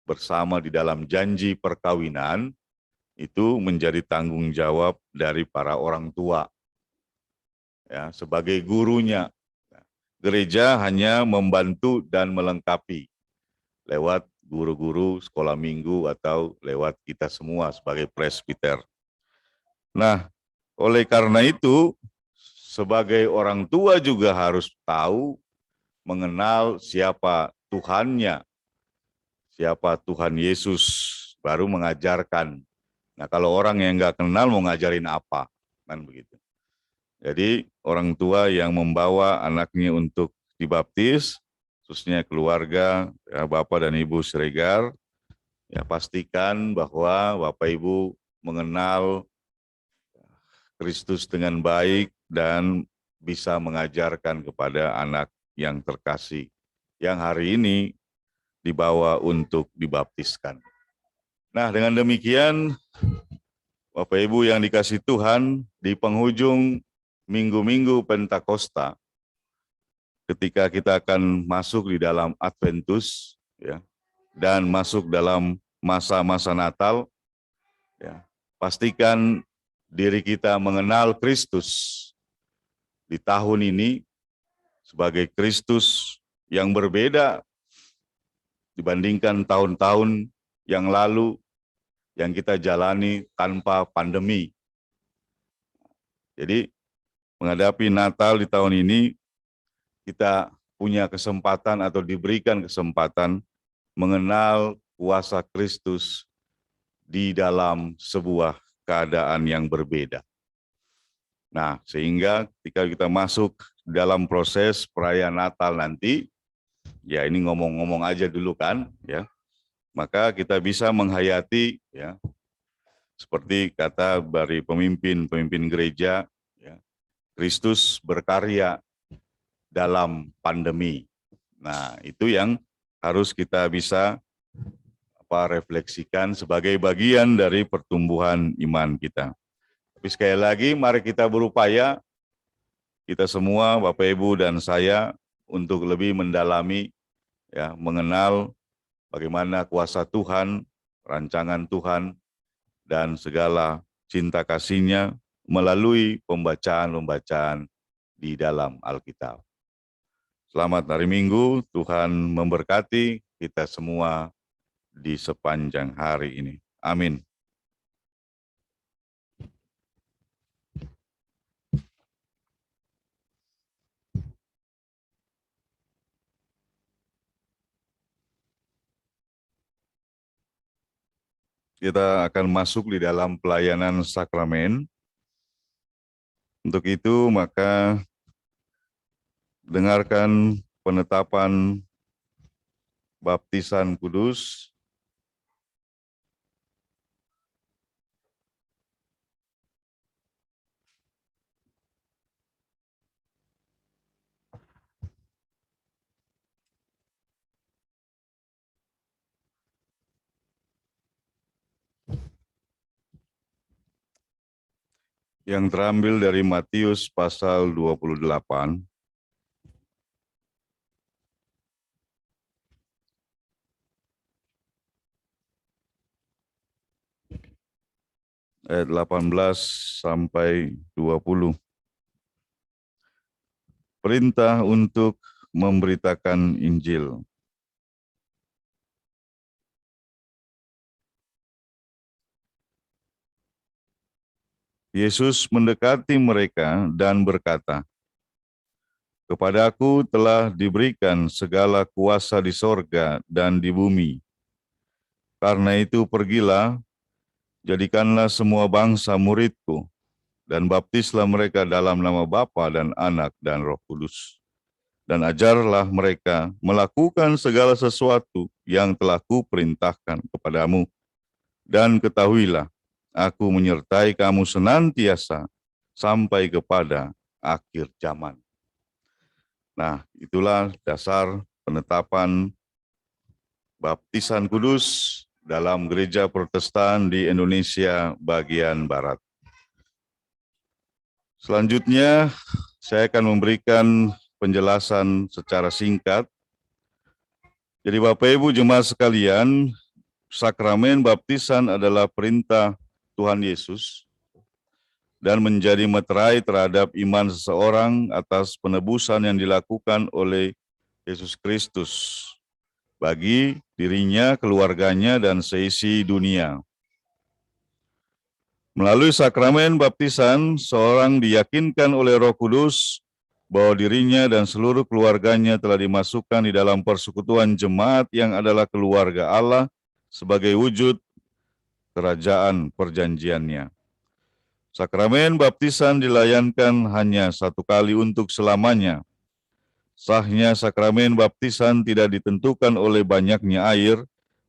bersama di dalam janji perkawinan, itu menjadi tanggung jawab dari para orang tua, ya, sebagai gurunya. Gereja hanya membantu dan melengkapi lewat guru-guru sekolah minggu atau lewat kita semua sebagai presbiter. Nah, oleh karena itu, sebagai orang tua juga harus tahu, mengenal siapa Tuhannya, siapa Tuhan Yesus, baru mengajarkan. Nah, kalau orang yang nggak kenal mau ngajarin apa, kan begitu. Jadi orang tua yang membawa anaknya untuk dibaptis, khususnya keluarga, ya, Bapak dan Ibu Siregar, ya pastikan bahwa Bapak Ibu mengenal Kristus dengan baik dan bisa mengajarkan kepada anak yang terkasih, yang hari ini dibawa untuk dibaptiskan. Nah, dengan demikian, Bapak Ibu yang dikasih Tuhan, di penghujung minggu-minggu Pentakosta, ketika kita akan masuk di dalam Adventus, ya, dan masuk dalam masa-masa Natal, ya, pastikan diri kita mengenal Kristus di tahun ini sebagai Kristus yang berbeda dibandingkan tahun-tahun yang lalu yang kita jalani tanpa pandemi. Jadi menghadapi Natal di tahun ini, kita punya kesempatan atau diberikan kesempatan mengenal kuasa Kristus di dalam sebuah keadaan yang berbeda. Nah, sehingga ketika kita masuk dalam proses perayaan Natal nanti, ya ini ngomong-ngomong aja dulu kan, ya, maka kita bisa menghayati, ya, seperti kata dari pemimpin gereja, ya, Kristus berkarya dalam pandemi. Nah, itu yang harus kita bisa refleksikan sebagai bagian dari pertumbuhan iman kita. Tapi sekali lagi, mari kita berupaya, kita semua, Bapak Ibu dan saya, untuk lebih mendalami, mengenal bagaimana kuasa Tuhan, rancangan Tuhan, dan segala cinta kasih-Nya melalui pembacaan-pembacaan di dalam Alkitab. Selamat hari Minggu, Tuhan memberkati kita semua di sepanjang hari ini. Amin. Kita akan masuk di dalam pelayanan sakramen. Untuk itu, maka dengarkan penetapan baptisan kudus yang terambil dari Matius pasal 28 ayat 18 sampai 20. Perintah untuk memberitakan Injil. Yesus mendekati mereka dan berkata, "Kepadaku telah diberikan segala kuasa di sorga dan di bumi. Karena itu pergilah, jadikanlah semua bangsa muridku, dan baptislah mereka dalam nama Bapa dan Anak dan Roh Kudus. Dan ajarlah mereka melakukan segala sesuatu yang telah kuperintahkan kepadamu. Dan ketahuilah, aku menyertai kamu senantiasa sampai kepada akhir zaman." Nah, itulah dasar penetapan baptisan kudus dalam gereja Protestan di Indonesia bagian Barat. Selanjutnya, saya akan memberikan penjelasan secara singkat. Jadi Bapak Ibu jemaat sekalian, sakramen baptisan adalah perintah Tuhan Yesus dan menjadi meterai terhadap iman seseorang atas penebusan yang dilakukan oleh Yesus Kristus bagi dirinya, keluarganya, dan seisi dunia. Melalui sakramen baptisan, seorang diyakinkan oleh Roh Kudus bahwa dirinya dan seluruh keluarganya telah dimasukkan di dalam persekutuan jemaat yang adalah keluarga Allah sebagai wujud kerajaan perjanjiannya. Sakramen baptisan dilayankan hanya satu kali untuk selamanya. Sahnya sakramen baptisan tidak ditentukan oleh banyaknya air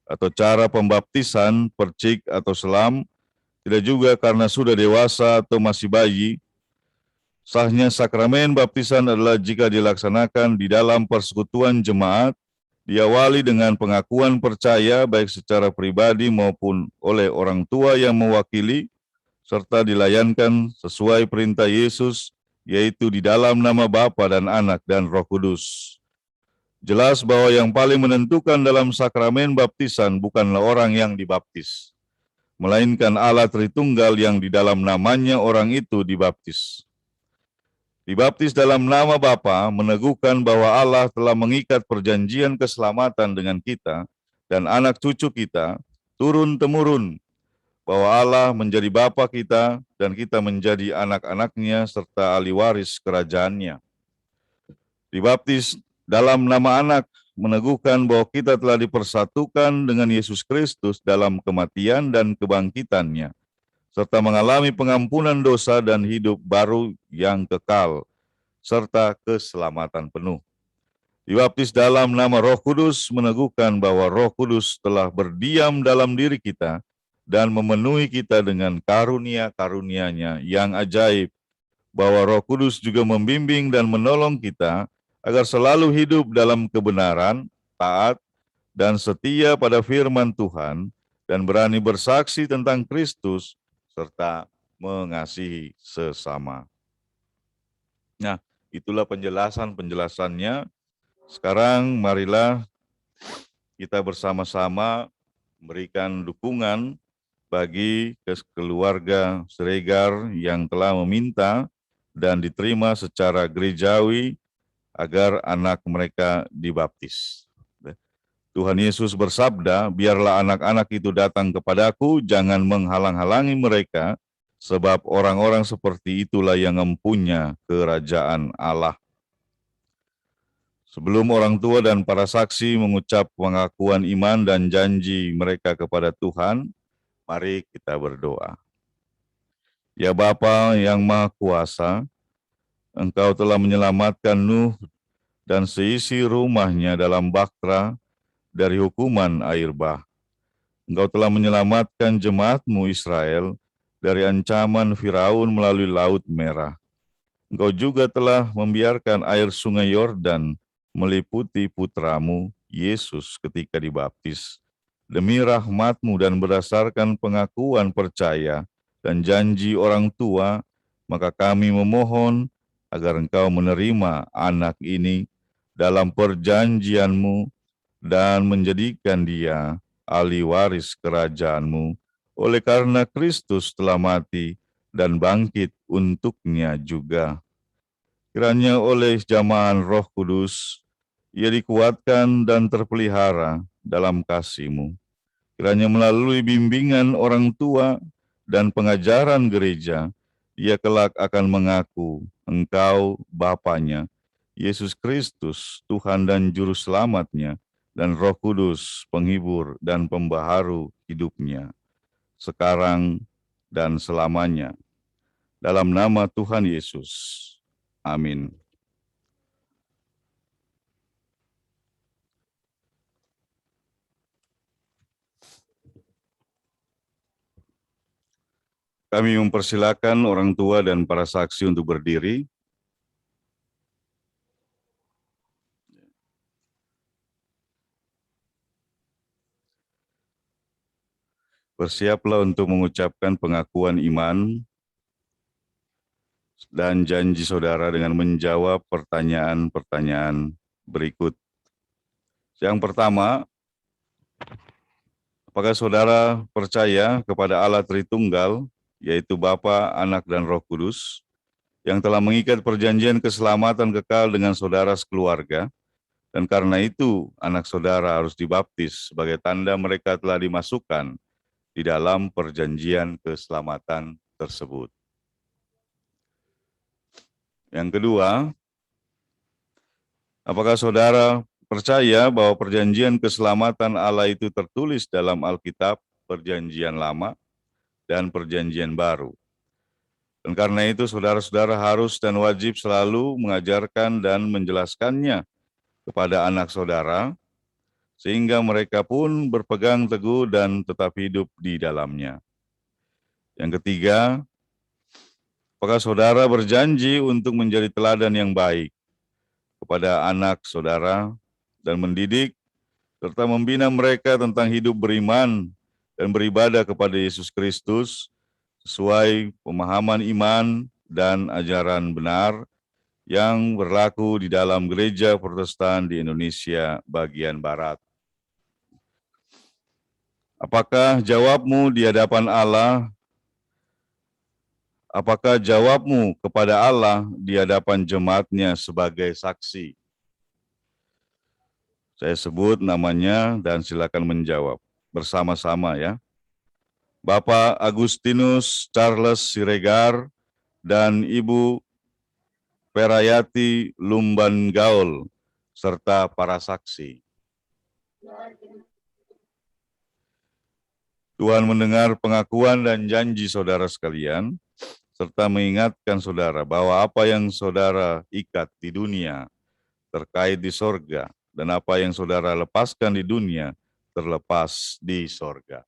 atau cara pembaptisan, percik atau selam, tidak juga karena sudah dewasa atau masih bayi. Sahnya sakramen baptisan adalah jika dilaksanakan di dalam persekutuan jemaat, diawali dengan pengakuan percaya baik secara pribadi maupun oleh orang tua yang mewakili, serta dilayankan sesuai perintah Yesus, yaitu di dalam nama Bapa dan Anak dan Roh Kudus. Jelas bahwa yang paling menentukan dalam sakramen baptisan bukanlah orang yang dibaptis, melainkan Allah Tritunggal yang di dalam namanya orang itu dibaptis. Dibaptis dalam nama Bapa meneguhkan bahwa Allah telah mengikat perjanjian keselamatan dengan kita dan anak cucu kita turun-temurun, bahwa Allah menjadi Bapa kita dan kita menjadi anak-anaknya serta ahli waris kerajaannya. Dibaptis dalam nama Anak meneguhkan bahwa kita telah dipersatukan dengan Yesus Kristus dalam kematian dan kebangkitannya, serta mengalami pengampunan dosa dan hidup baru yang kekal, serta keselamatan penuh. Dibaptis dalam nama Roh Kudus meneguhkan bahwa Roh Kudus telah berdiam dalam diri kita dan memenuhi kita dengan karunia-karunia-Nya yang ajaib, bahwa Roh Kudus juga membimbing dan menolong kita agar selalu hidup dalam kebenaran, taat, dan setia pada firman Tuhan, dan berani bersaksi tentang Kristus, serta mengasihi sesama. Nah, itulah penjelasannya. Sekarang marilah kita bersama-sama memberikan dukungan bagi keluarga Siregar yang telah meminta dan diterima secara gerejawi agar anak mereka dibaptis. Tuhan Yesus bersabda, biarlah anak-anak itu datang kepadaku, jangan menghalang-halangi mereka, sebab orang-orang seperti itulah yang mempunyai kerajaan Allah. Sebelum orang tua dan para saksi mengucap pengakuan iman dan janji mereka kepada Tuhan, mari kita berdoa. Ya Bapa yang Maha Kuasa, Engkau telah menyelamatkan Nuh dan seisi rumahnya dalam bahtera dari hukuman air bah. Engkau telah menyelamatkan jemaat-Mu Israel dari ancaman Firaun melalui Laut Merah. Engkau juga telah membiarkan air sungai Yordan meliputi putra-Mu, Yesus, ketika dibaptis. Demi rahmat-Mu dan berdasarkan pengakuan percaya dan janji orang tua, maka kami memohon agar Engkau menerima anak ini dalam perjanjian-Mu dan menjadikan dia ahli waris kerajaan-Mu, oleh karena Kristus telah mati dan bangkit untuknya juga. Kiranya oleh jamahan Roh Kudus, ia dikuatkan dan terpelihara dalam kasih-Mu. Kiranya melalui bimbingan orang tua dan pengajaran gereja, ia kelak akan mengaku Engkau Bapanya, Yesus Kristus, Tuhan dan Juru Selamatnya, dan Roh Kudus, penghibur dan pembaharu hidupnya, sekarang dan selamanya. Dalam nama Tuhan Yesus. Amin. Kami mempersilakan orang tua dan para saksi untuk berdiri. Bersiaplah untuk mengucapkan pengakuan iman dan janji saudara dengan menjawab pertanyaan-pertanyaan berikut. Yang pertama, apakah saudara percaya kepada Allah Tritunggal, yaitu Bapa, Anak, dan Roh Kudus, yang telah mengikat perjanjian keselamatan kekal dengan saudara sekeluarga, dan karena itu anak saudara harus dibaptis sebagai tanda mereka telah dimasukkan di dalam perjanjian keselamatan tersebut. Yang kedua, apakah saudara percaya bahwa perjanjian keselamatan Allah itu tertulis dalam Alkitab, Perjanjian Lama, dan Perjanjian Baru? Dan karena itu saudara-saudara harus dan wajib selalu mengajarkan dan menjelaskannya kepada anak saudara, sehingga mereka pun berpegang teguh dan tetap hidup di dalamnya. Yang ketiga, apakah saudara berjanji untuk menjadi teladan yang baik kepada anak saudara dan mendidik serta membina mereka tentang hidup beriman dan beribadah kepada Yesus Kristus sesuai pemahaman iman dan ajaran benar yang berlaku di dalam gereja Protestan di Indonesia bagian Barat? Apakah jawabmu di hadapan Allah? Apakah jawabmu kepada Allah di hadapan jemaatnya sebagai saksi? Saya sebut namanya dan silakan menjawab bersama-sama ya. Bapak Agustinus Charles Siregar dan Ibu Perayati Lumban Gaul serta para saksi. Tuhan mendengar pengakuan dan janji saudara sekalian, serta mengingatkan saudara bahwa apa yang saudara ikat di dunia terkait di sorga, dan apa yang saudara lepaskan di dunia terlepas di sorga.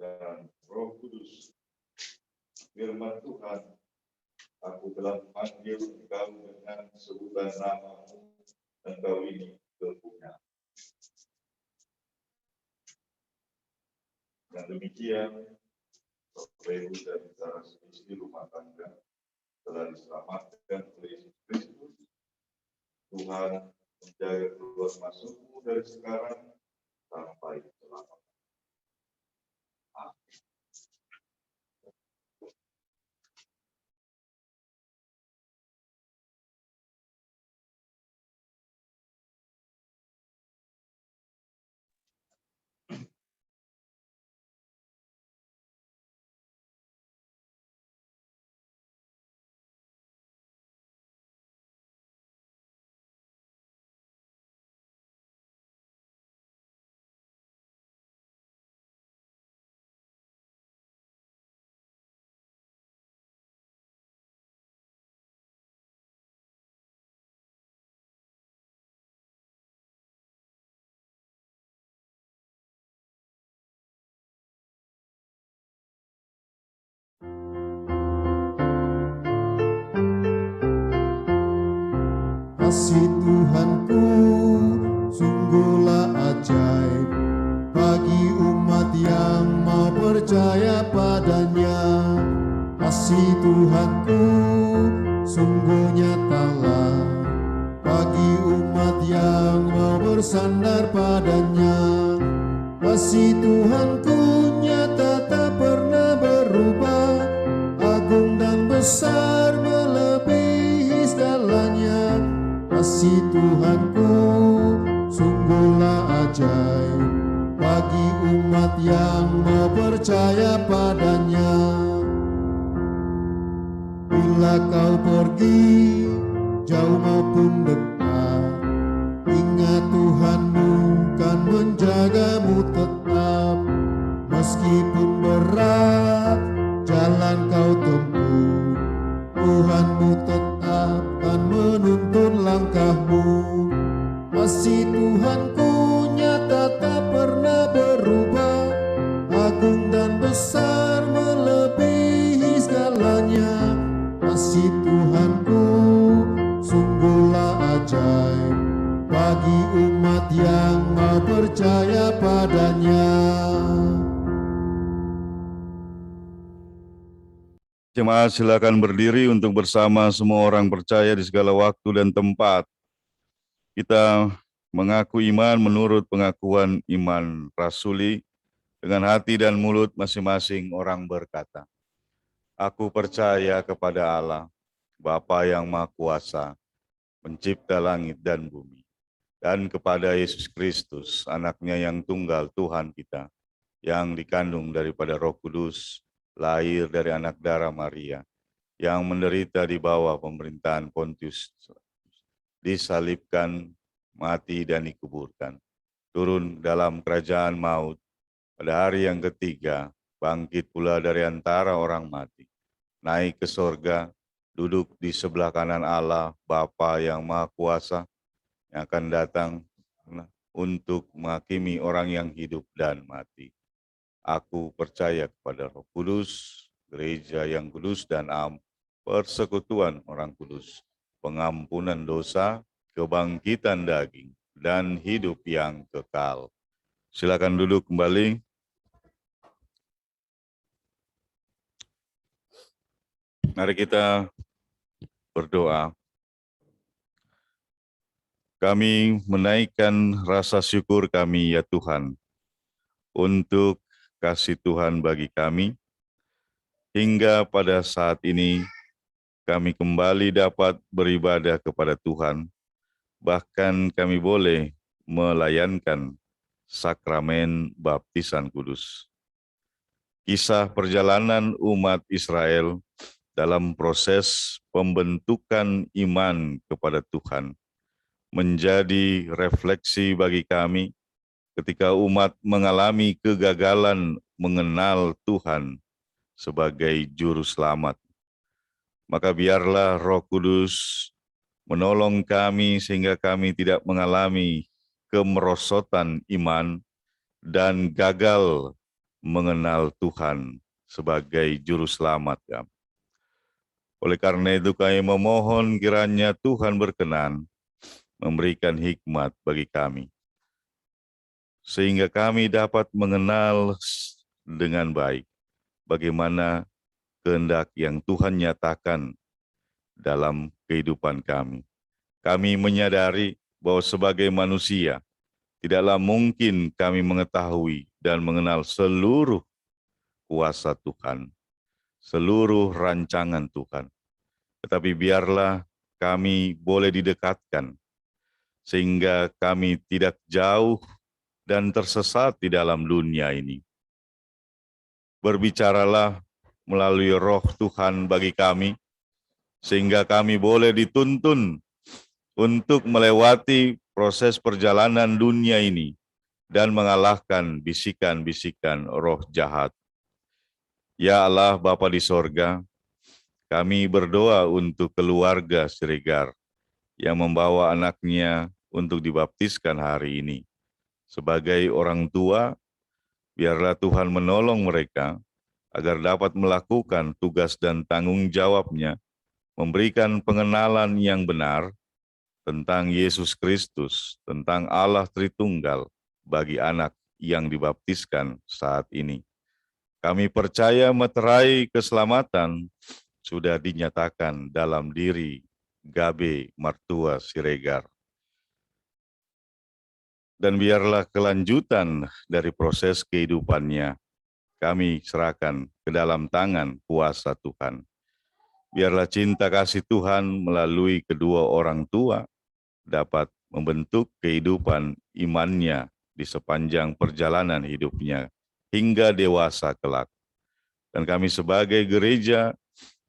dan Roh Kudus. Firman Tuhan, aku telah memanggil engkau dengan sebutan namamu, engkau ini berpunya. Dan demikian, Bapak Ibu dan saudara istri rumah tangga telah diselamatkan oleh Yesus Kristus. Tuhan menjaga keluar masukmu dari sekarang sampai selamanya. Amin. Kasih Tuhanku sungguhlah ajaib bagi umat yang mau percaya padanya. Kasih Tuhanku sungguh nyatalah bagi umat yang mau bersandar padanya. Kasih Tuhanku nyata tak pernah berubah, agung dan besar melebihi segalanya. Kasih Tuhanku sungguhlah ajaib bagi umat yang mau percaya padanya. Bila kau pergi jauh maupun dekat, ingat Tuhanmu kan menjagamu tetap. Meskipun berat jalan kau tempuh, Tuhanmu tetap kan menuntun langkahmu. Kasih Tuhanku nyata tak pernah berubah, agung dan besar melebihi segalanya. Kasih Tuhanku sungguhlah ajaib bagi umat yang mau percaya padanya. Jemaat silakan berdiri untuk bersama semua orang percaya di segala waktu dan tempat. Kita mengaku iman menurut pengakuan iman rasuli dengan hati dan mulut masing-masing orang berkata, aku percaya kepada Allah, Bapa yang Maha Kuasa, pencipta langit dan bumi, dan kepada Yesus Kristus, anaknya yang tunggal Tuhan kita, yang dikandung daripada Roh Kudus, lahir dari anak darah Maria, yang menderita di bawah pemerintahan Pontius, disalibkan, mati dan dikuburkan, turun dalam kerajaan maut, pada hari yang ketiga, bangkit pula dari antara orang mati, naik ke sorga, duduk di sebelah kanan Allah, Bapa yang Maha Kuasa, yang akan datang untuk menghakimi orang yang hidup dan mati. Aku percaya kepada Roh Kudus, gereja yang kudus dan am, persekutuan orang kudus, pengampunan dosa, kebangkitan daging, dan hidup yang kekal. Silakan duduk kembali. Mari kita berdoa. Kami menaikkan rasa syukur kami ya Tuhan, untuk kasih Tuhan bagi kami, hingga pada saat ini kami kembali dapat beribadah kepada Tuhan, bahkan kami boleh melayankan sakramen baptisan kudus. Kisah perjalanan umat Israel dalam proses pembentukan iman kepada Tuhan menjadi refleksi bagi kami ketika umat mengalami kegagalan mengenal Tuhan sebagai Juru Selamat. Maka biarlah Roh Kudus menolong kami sehingga kami tidak mengalami kemerosotan iman dan gagal mengenal Tuhan sebagai Juru Selamat kami. Oleh karena itu kami memohon kiranya Tuhan berkenan memberikan hikmat bagi kami, sehingga kami dapat mengenal dengan baik bagaimana kehendak yang Tuhan nyatakan dalam kehidupan kami. Kami menyadari bahwa sebagai manusia, tidaklah mungkin kami mengetahui dan mengenal seluruh kuasa Tuhan, seluruh rancangan Tuhan. Tetapi biarlah kami boleh didekatkan, sehingga kami tidak jauh dan tersesat di dalam dunia ini. Berbicaralah melalui Roh Tuhan bagi kami, sehingga kami boleh dituntun untuk melewati proses perjalanan dunia ini dan mengalahkan bisikan-bisikan roh jahat. Ya Allah Bapa di sorga, kami berdoa untuk keluarga Siregar yang membawa anaknya untuk dibaptiskan hari ini. Sebagai orang tua, biarlah Tuhan menolong mereka agar dapat melakukan tugas dan tanggung jawabnya, memberikan pengenalan yang benar tentang Yesus Kristus, tentang Allah Tritunggal bagi anak yang dibaptiskan saat ini. Kami percaya meterai keselamatan sudah dinyatakan dalam diri Gabe Martua Siregar. Dan biarlah kelanjutan dari proses kehidupannya kami serahkan ke dalam tangan kuasa Tuhan. Biarlah cinta kasih Tuhan melalui kedua orang tua dapat membentuk kehidupan imannya di sepanjang perjalanan hidupnya hingga dewasa kelak. Dan kami sebagai gereja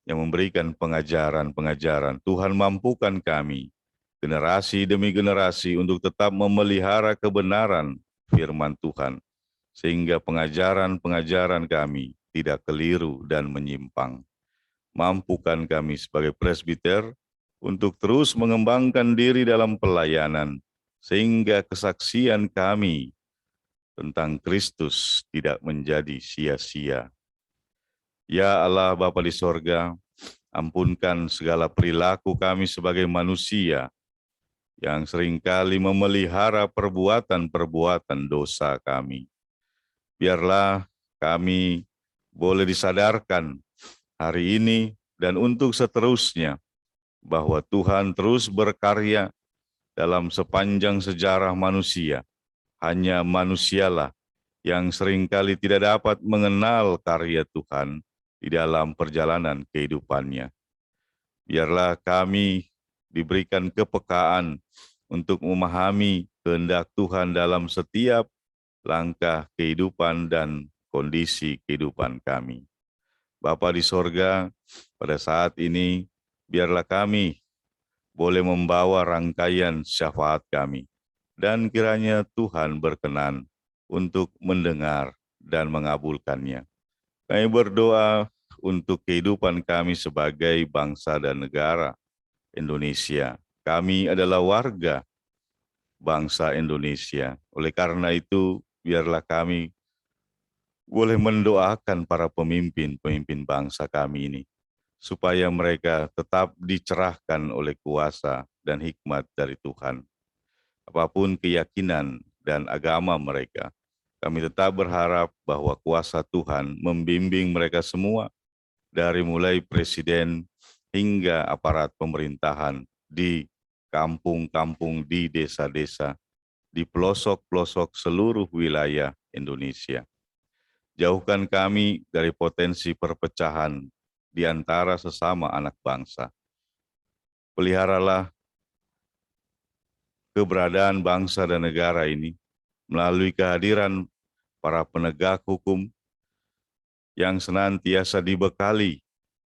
yang memberikan pengajaran-pengajaran, Tuhan mampukan kami, generasi demi generasi, untuk tetap memelihara kebenaran firman Tuhan, sehingga pengajaran-pengajaran kami tidak keliru dan menyimpang. Mampukan kami sebagai presbiter untuk terus mengembangkan diri dalam pelayanan, sehingga kesaksian kami tentang Kristus tidak menjadi sia-sia. Ya Allah Bapa di sorga, ampunkan segala perilaku kami sebagai manusia yang seringkali memelihara perbuatan-perbuatan dosa kami. Biarlah kami boleh disadarkan hari ini dan untuk seterusnya bahwa Tuhan terus berkarya dalam sepanjang sejarah manusia. Hanya manusialah yang seringkali tidak dapat mengenal karya Tuhan di dalam perjalanan kehidupannya. Biarlah kami diberikan kepekaan untuk memahami kehendak Tuhan dalam setiap langkah kehidupan dan kondisi kehidupan kami. Bapa di sorga, pada saat ini biarlah kami boleh membawa rangkaian syafaat kami, dan kiranya Tuhan berkenan untuk mendengar dan mengabulkannya. Kami berdoa untuk kehidupan kami sebagai bangsa dan negara Indonesia. Kami adalah warga bangsa Indonesia. Oleh karena itu, biarlah kami boleh mendoakan para pemimpin bangsa kami ini, supaya mereka tetap dicerahkan oleh kuasa dan hikmat dari Tuhan. Apapun keyakinan dan agama mereka, kami tetap berharap bahwa kuasa Tuhan membimbing mereka semua, dari mulai presiden hingga aparat pemerintahan di kampung-kampung, di desa-desa, di pelosok-pelosok seluruh wilayah Indonesia. Jauhkan kami dari potensi perpecahan di antara sesama anak bangsa. Peliharalah keberadaan bangsa dan negara ini melalui kehadiran para penegak hukum yang senantiasa dibekali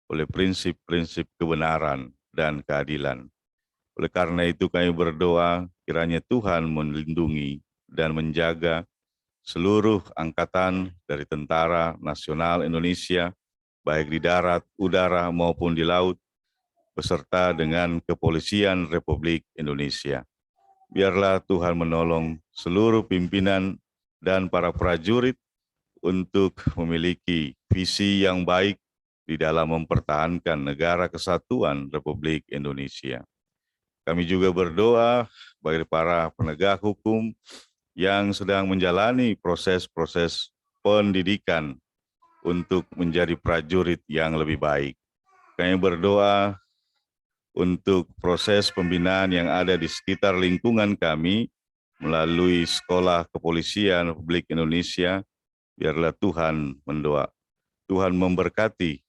oleh prinsip-prinsip kebenaran dan keadilan. Oleh karena itu kami berdoa kiranya Tuhan melindungi dan menjaga seluruh angkatan dari Tentara Nasional Indonesia, baik di darat, udara, maupun di laut, beserta dengan Kepolisian Republik Indonesia. Biarlah Tuhan menolong seluruh pimpinan dan para prajurit untuk memiliki visi yang baik di dalam mempertahankan negara kesatuan Republik Indonesia. Kami juga berdoa bagi para penegak hukum yang sedang menjalani proses-proses pendidikan untuk menjadi prajurit yang lebih baik. Kami berdoa untuk proses pembinaan yang ada di sekitar lingkungan kami melalui Sekolah Kepolisian Republik Indonesia. Biarlah Tuhan Tuhan memberkati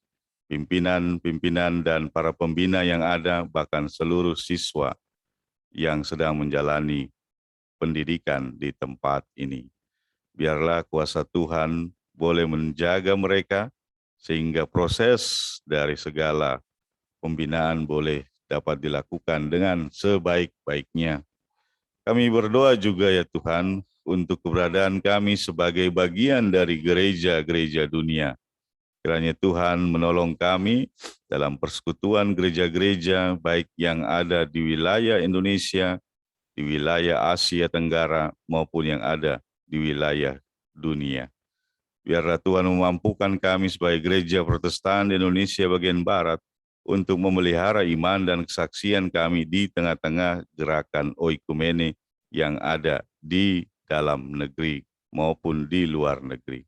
pimpinan-pimpinan dan para pembina yang ada, bahkan seluruh siswa yang sedang menjalani pendidikan di tempat ini. Biarlah kuasa Tuhan boleh menjaga mereka, sehingga proses dari segala pembinaan boleh dapat dilakukan dengan sebaik-baiknya. Kami berdoa juga ya Tuhan, untuk keberadaan kami sebagai bagian dari gereja-gereja dunia. Kiranya Tuhan menolong kami dalam persekutuan gereja-gereja, baik yang ada di wilayah Indonesia, di wilayah Asia Tenggara, maupun yang ada di wilayah dunia. Biarlah Tuhan memampukan kami sebagai gereja Protestan di Indonesia bagian Barat untuk memelihara iman dan kesaksian kami di tengah-tengah gerakan oikumene yang ada di dalam negeri maupun di luar negeri.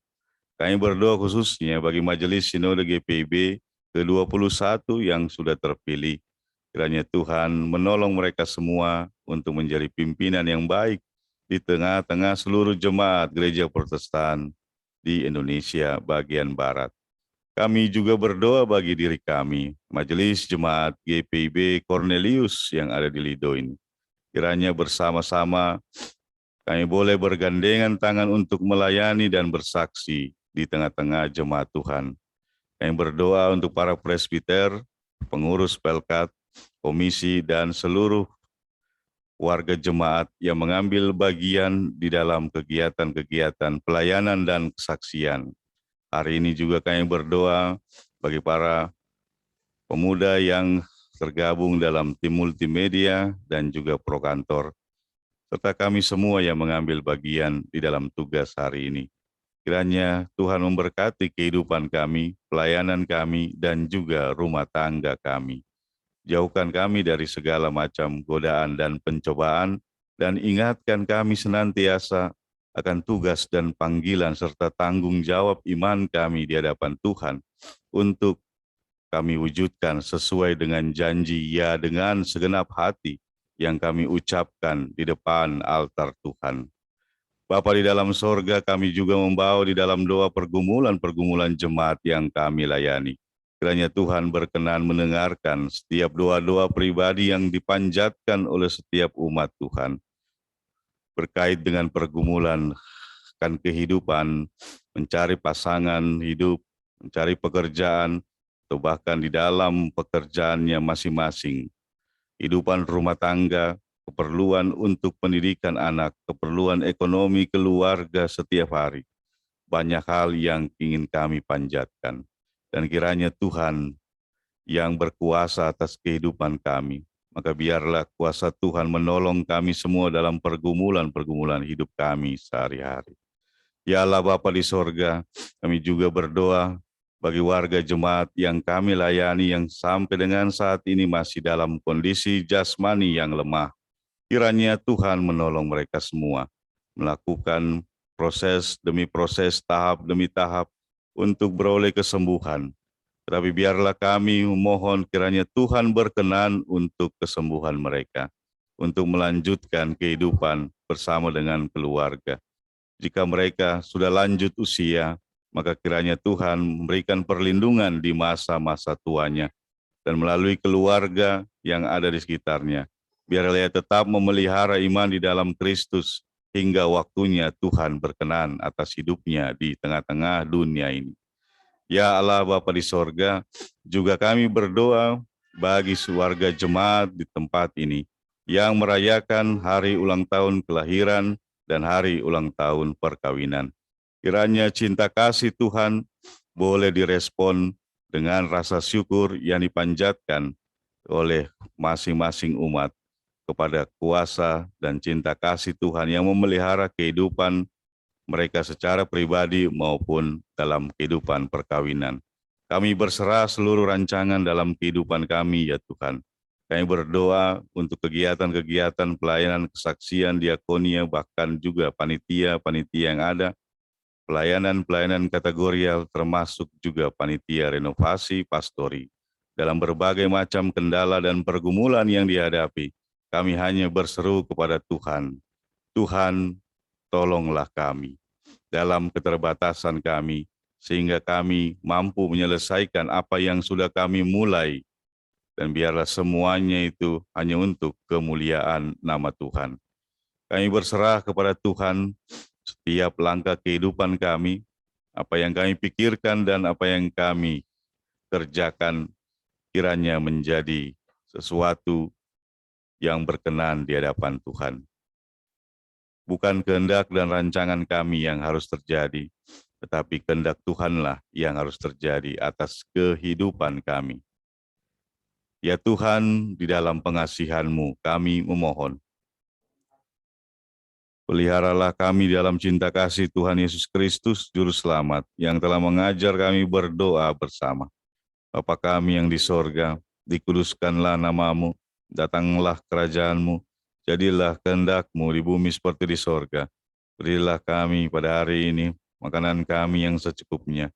Kami berdoa khususnya bagi Majelis Sinode GPIB ke-21 yang sudah terpilih. Kiranya Tuhan menolong mereka semua untuk menjadi pimpinan yang baik di tengah-tengah seluruh jemaat gereja Protestan di Indonesia bagian Barat. Kami juga berdoa bagi diri kami, Majelis Jemaat GPIB Cornelius yang ada di Lido ini. Kiranya bersama-sama kami boleh bergandengan tangan untuk melayani dan bersaksi di tengah-tengah jemaat Tuhan. Kami berdoa untuk para presbiter, pengurus pelkat, komisi, dan seluruh warga jemaat yang mengambil bagian di dalam kegiatan-kegiatan pelayanan dan kesaksian. Hari ini juga kami berdoa bagi para pemuda yang tergabung dalam tim multimedia dan juga prokantor, serta kami semua yang mengambil bagian di dalam tugas hari ini. Kiranya Tuhan memberkati kehidupan kami, pelayanan kami, dan juga rumah tangga kami. Jauhkan kami dari segala macam godaan dan pencobaan, dan ingatkan kami senantiasa akan tugas dan panggilan serta tanggung jawab iman kami di hadapan Tuhan untuk kami wujudkan sesuai dengan janji ya dengan segenap hati yang kami ucapkan di depan altar Tuhan. Bapa di dalam sorga, kami juga membawa di dalam doa pergumulan-pergumulan jemaat yang kami layani. Kiranya Tuhan berkenan mendengarkan setiap doa-doa pribadi yang dipanjatkan oleh setiap umat Tuhan berkait dengan pergumulan kan kehidupan, mencari pasangan hidup, mencari pekerjaan, atau bahkan di dalam pekerjaannya masing-masing. Kehidupan rumah tangga, keperluan untuk pendidikan anak, keperluan ekonomi keluarga setiap hari. Banyak hal yang ingin kami panjatkan. Dan kiranya Tuhan yang berkuasa atas kehidupan kami, maka biarlah kuasa Tuhan menolong kami semua dalam pergumulan-pergumulan hidup kami sehari-hari. Ya Allah Bapa di sorga, kami juga berdoa bagi warga jemaat yang kami layani yang sampai dengan saat ini masih dalam kondisi jasmani yang lemah. Kiranya Tuhan menolong mereka semua melakukan proses demi proses, tahap demi tahap untuk beroleh kesembuhan. Tetapi biarlah kami memohon kiranya Tuhan berkenan untuk kesembuhan mereka, untuk melanjutkan kehidupan bersama dengan keluarga. Jika mereka sudah lanjut usia, maka kiranya Tuhan memberikan perlindungan di masa-masa tuanya, dan melalui keluarga yang ada di sekitarnya. Biarlah ia tetap memelihara iman di dalam Kristus, hingga waktunya Tuhan berkenan atas hidupnya di tengah-tengah dunia ini. Ya Allah Bapa di sorga, juga kami berdoa bagi warga jemaat di tempat ini yang merayakan hari ulang tahun kelahiran dan hari ulang tahun perkawinan. Kiranya cinta kasih Tuhan boleh direspon dengan rasa syukur yang dipanjatkan oleh masing-masing umat kepada kuasa dan cinta kasih Tuhan yang memelihara kehidupan mereka secara pribadi maupun dalam kehidupan perkawinan. Kami berserah seluruh rancangan dalam kehidupan kami, ya Tuhan. Kami berdoa untuk kegiatan-kegiatan pelayanan kesaksian, diakonia, bahkan juga panitia-panitia yang ada, pelayanan-pelayanan kategorial, termasuk juga panitia renovasi pastori. Dalam berbagai macam kendala dan pergumulan yang dihadapi, kami hanya berseru kepada Tuhan. Tuhan, tolonglah kami dalam keterbatasan kami, sehingga kami mampu menyelesaikan apa yang sudah kami mulai, dan biarlah semuanya itu hanya untuk kemuliaan nama Tuhan. Kami berserah kepada Tuhan setiap langkah kehidupan kami, apa yang kami pikirkan dan apa yang kami kerjakan kiranya menjadi sesuatu yang berkenan di hadapan Tuhan. Bukan kehendak dan rancangan kami yang harus terjadi, tetapi kehendak Tuhanlah yang harus terjadi atas kehidupan kami. Ya Tuhan, di dalam pengasihan-Mu kami memohon. Peliharalah kami dalam cinta kasih Tuhan Yesus Kristus, Juru Selamat, yang telah mengajar kami berdoa bersama. Bapa kami yang di sorga, dikuduskanlah nama-Mu, datanglah kerajaan-Mu, jadilah kehendak-Mu di bumi seperti di sorga. Berilah kami pada hari ini makanan kami yang secukupnya,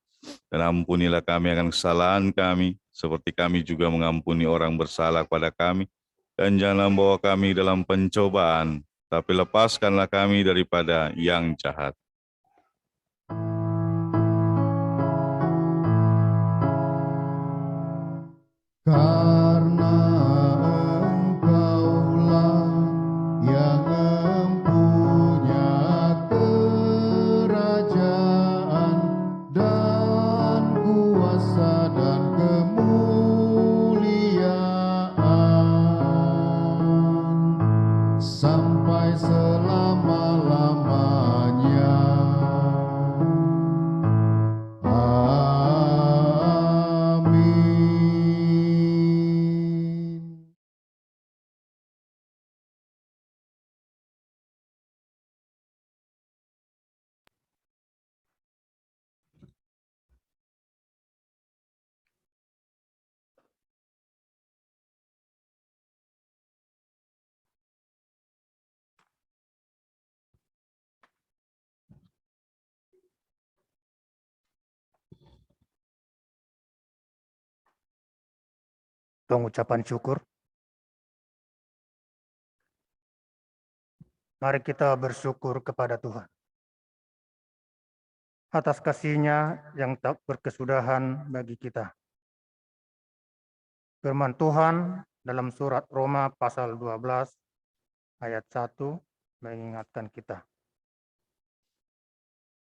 dan ampunilah kami akan kesalahan kami, seperti kami juga mengampuni orang bersalah kepada kami. Dan janganlah membawa kami dalam pencobaan, tapi lepaskanlah kami daripada yang jahat. Karena Engkaulah yang mempunyai kerajaan dan kuasa dan kemuliaan sampai selama-lamanya. Amin. Pengucapan syukur. Mari kita bersyukur kepada Tuhan atas kasih-Nya yang tak berkesudahan bagi kita. Firman Tuhan dalam surat Roma pasal 12 ayat 1 mengingatkan kita.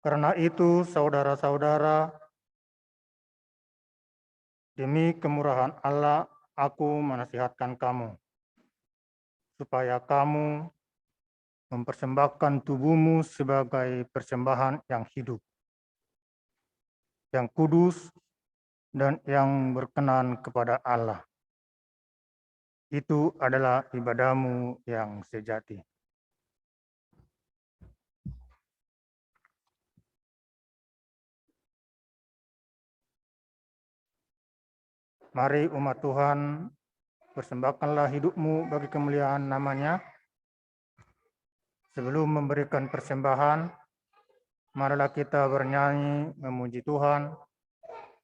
Karena itu, saudara-saudara, demi kemurahan Allah, aku menasihatkan kamu, supaya kamu mempersembahkan tubuhmu sebagai persembahan yang hidup, yang kudus, dan yang berkenan kepada Allah. Itu adalah ibadahmu yang sejati. Mari umat Tuhan, persembahkanlah hidupmu bagi kemuliaan nama-Nya. Sebelum memberikan persembahan, marilah kita bernyanyi memuji Tuhan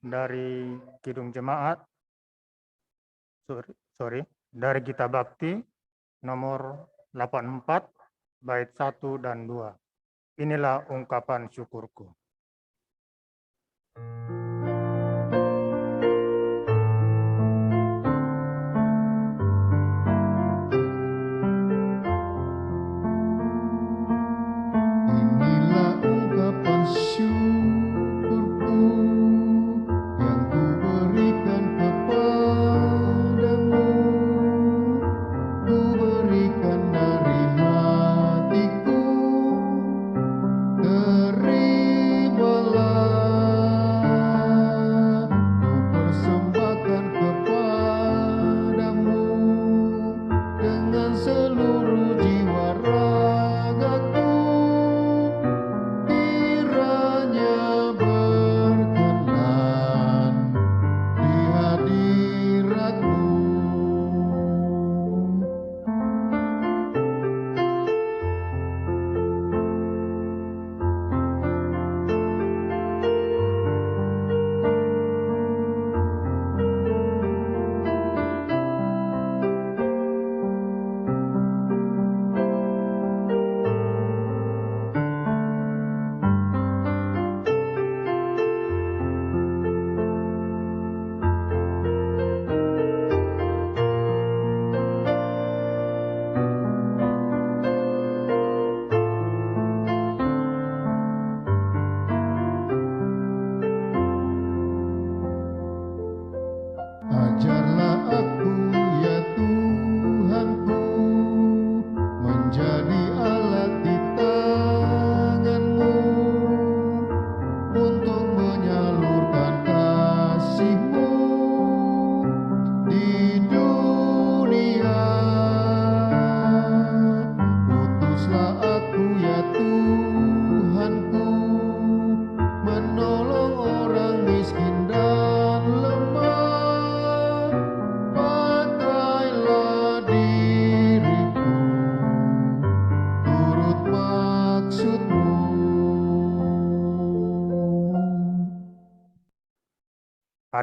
dari Kidung Jemaat, dari Gita Bakti nomor 84, bait 1 dan 2. Inilah ungkapan syukurku. Inilah ungkapan syukurku yang ku berikan kepadamu. Ku berikan dari hatiku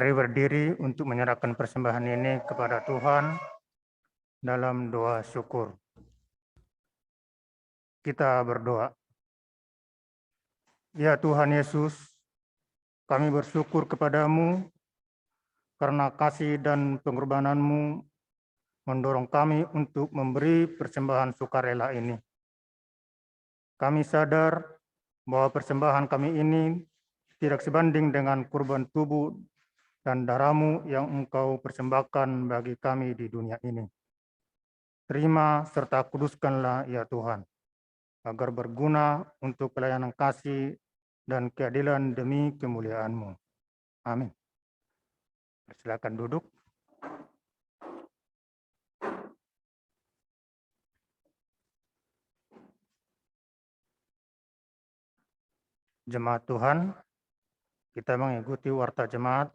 Mari berdiri untuk menyerahkan persembahan ini kepada Tuhan dalam doa syukur. Kita berdoa. Ya Tuhan Yesus, kami bersyukur kepadamu karena kasih dan pengorbanan-Mu mendorong kami untuk memberi persembahan sukarela ini. Kami sadar bahwa persembahan kami ini tidak sebanding dengan kurban tubuh dan darah-Mu yang Engkau persembahkan bagi kami di dunia ini. Terima serta kuduskanlah ya Tuhan, agar berguna untuk pelayanan kasih dan keadilan demi kemuliaan-Mu. Amin. Silakan duduk. Jemaat Tuhan, kita mengikuti warta jemaat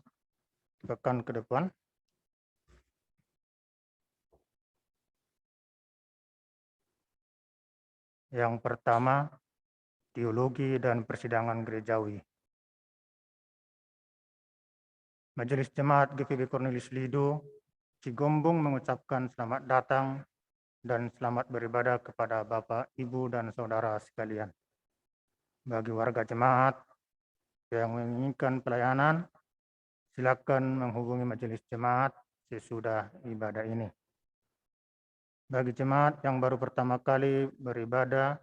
pekan ke depan. Yang pertama, teologi dan persidangan gerejawi. Majelis Jemaat GPB Cornelis Lido, Cigombong mengucapkan selamat datang dan selamat beribadah kepada Bapak, Ibu, dan Saudara sekalian. Bagi warga jemaat yang menginginkan pelayanan, silakan menghubungi majelis jemaat sesudah ibadah ini. Bagi jemaat yang baru pertama kali beribadah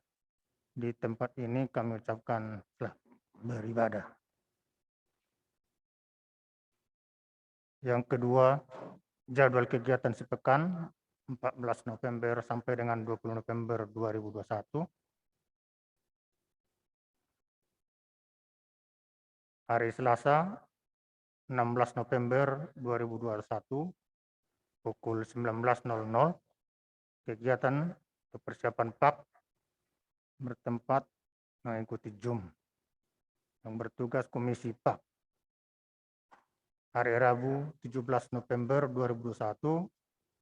di tempat ini, kami ucapkan selamat beribadah. Yang kedua, jadwal kegiatan sepekan 14 November sampai dengan 20 November 2021. Hari Selasa 16 November 2021 pukul 19.00 kegiatan atau persiapan PAK bertempat mengikuti Zoom yang bertugas Komisi PAK. Hari Rabu 17 November 2021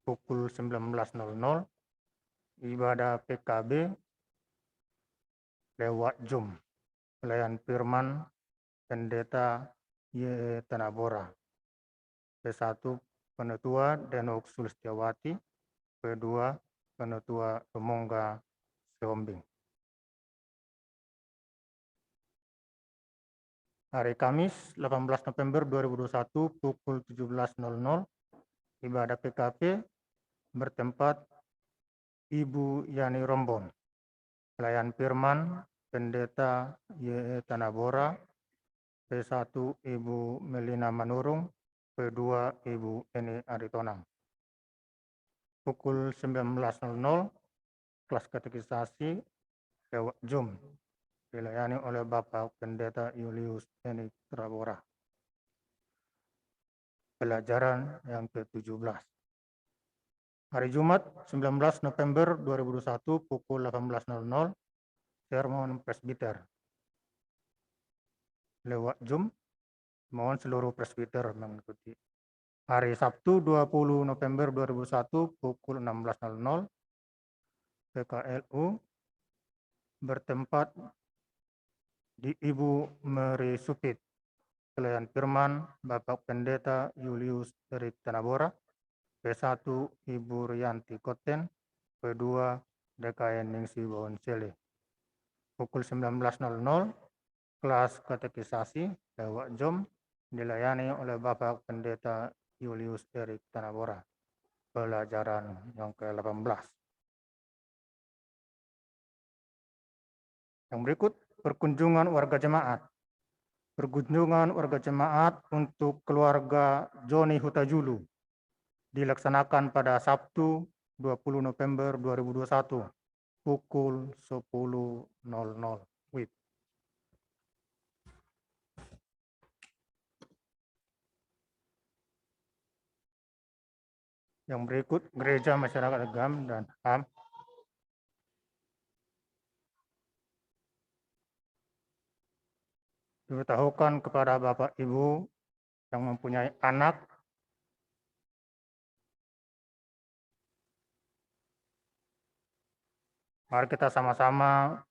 pukul 19.00 ibadah PKB lewat Zoom, pelayan firman Pendeta Y. Tanabora. P1 Penetua Denok Sulistiawati, P2 Penetua Pemongga Seombing. Hari Kamis 18 November 2021 pukul 17.00 ibadah PKP bertempat Ibu Yani Rombon, pelayan firman Pendeta Y. Tanabora. P1 Ibu Melina Manurung, P2 Ibu Eni Aritonang. Pukul 19.00 kelas katekisasi lewat Zoom dilayani oleh Bapak Pendeta Julius Eni Trabora. Pelajaran yang ke-17. Hari Jumat 19 November 2021 pukul 18.00 sermon presbiter lewat Zoom. Mohon seluruh presbiter mengikuti. Hari Sabtu 20 November 2021 pukul 16.00 PKLU bertempat di Ibu Mary Supit, pelayan firman Bapak Pendeta Julius Erik Tanabora. P1 Ibu Rianti Koten, P2 DKN Ningsi Bonsele. Pukul 19.00 kelas katekisasi lewat Zoom dilayani oleh Bapak Pendeta Julius Erik Tanabora. Pelajaran yang ke-18. Yang berikut, perkunjungan warga jemaat. Perkunjungan warga jemaat untuk keluarga Joni Hutajulu dilaksanakan pada Sabtu 20 November 2021 pukul 10.00 WIB. Yang berikut, Gereja Masyarakat Agam dan HAM. Diberitahukan kepada Bapak Ibu yang mempunyai anak mari kita sama-sama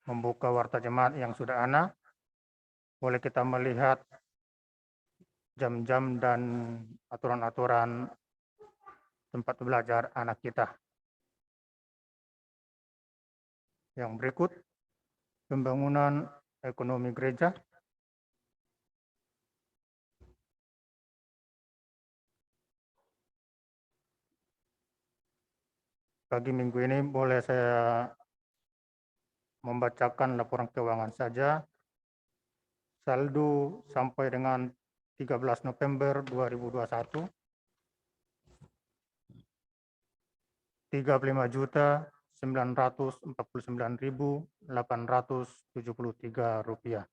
membuka warta jemaat yang sudah ada. Boleh kita melihat jam-jam dan aturan-aturan tempat belajar anak kita. Yang berikut, pembangunan ekonomi gereja. Pagi minggu ini boleh saya membacakan laporan keuangan saja. Saldo sampai dengan 13 November 2021 Rp35.949.873.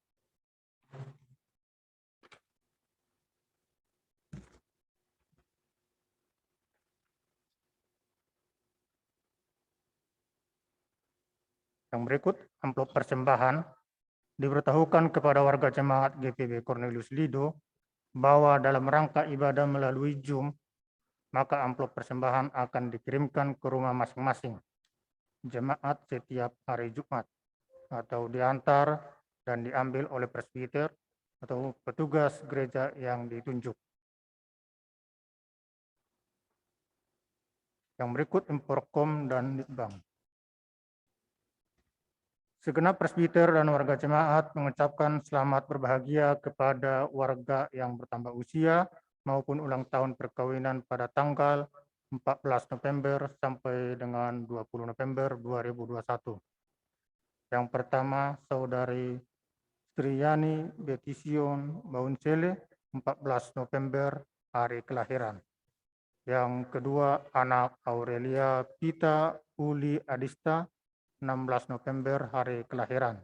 Yang berikut, amplop persembahan diberitahukan kepada warga jemaat GPB Cornelius Lido bahwa dalam rangka ibadah melalui Zoom, maka amplop persembahan akan dikirimkan ke rumah masing-masing jemaat setiap hari Jumat atau diantar dan diambil oleh presbiter atau petugas gereja yang ditunjuk. Yang berikut, Inforkom dan Litbang. Segenap presbiter dan warga jemaat mengucapkan selamat berbahagia kepada warga yang bertambah usia maupun ulang tahun perkawinan pada tanggal 14 November sampai dengan 20 November 2021. Yang pertama, Saudari Triani Betision Bauncele, 14 November, hari kelahiran. Yang kedua, anak Aurelia Pita Uli Adista, 16 November, hari kelahiran.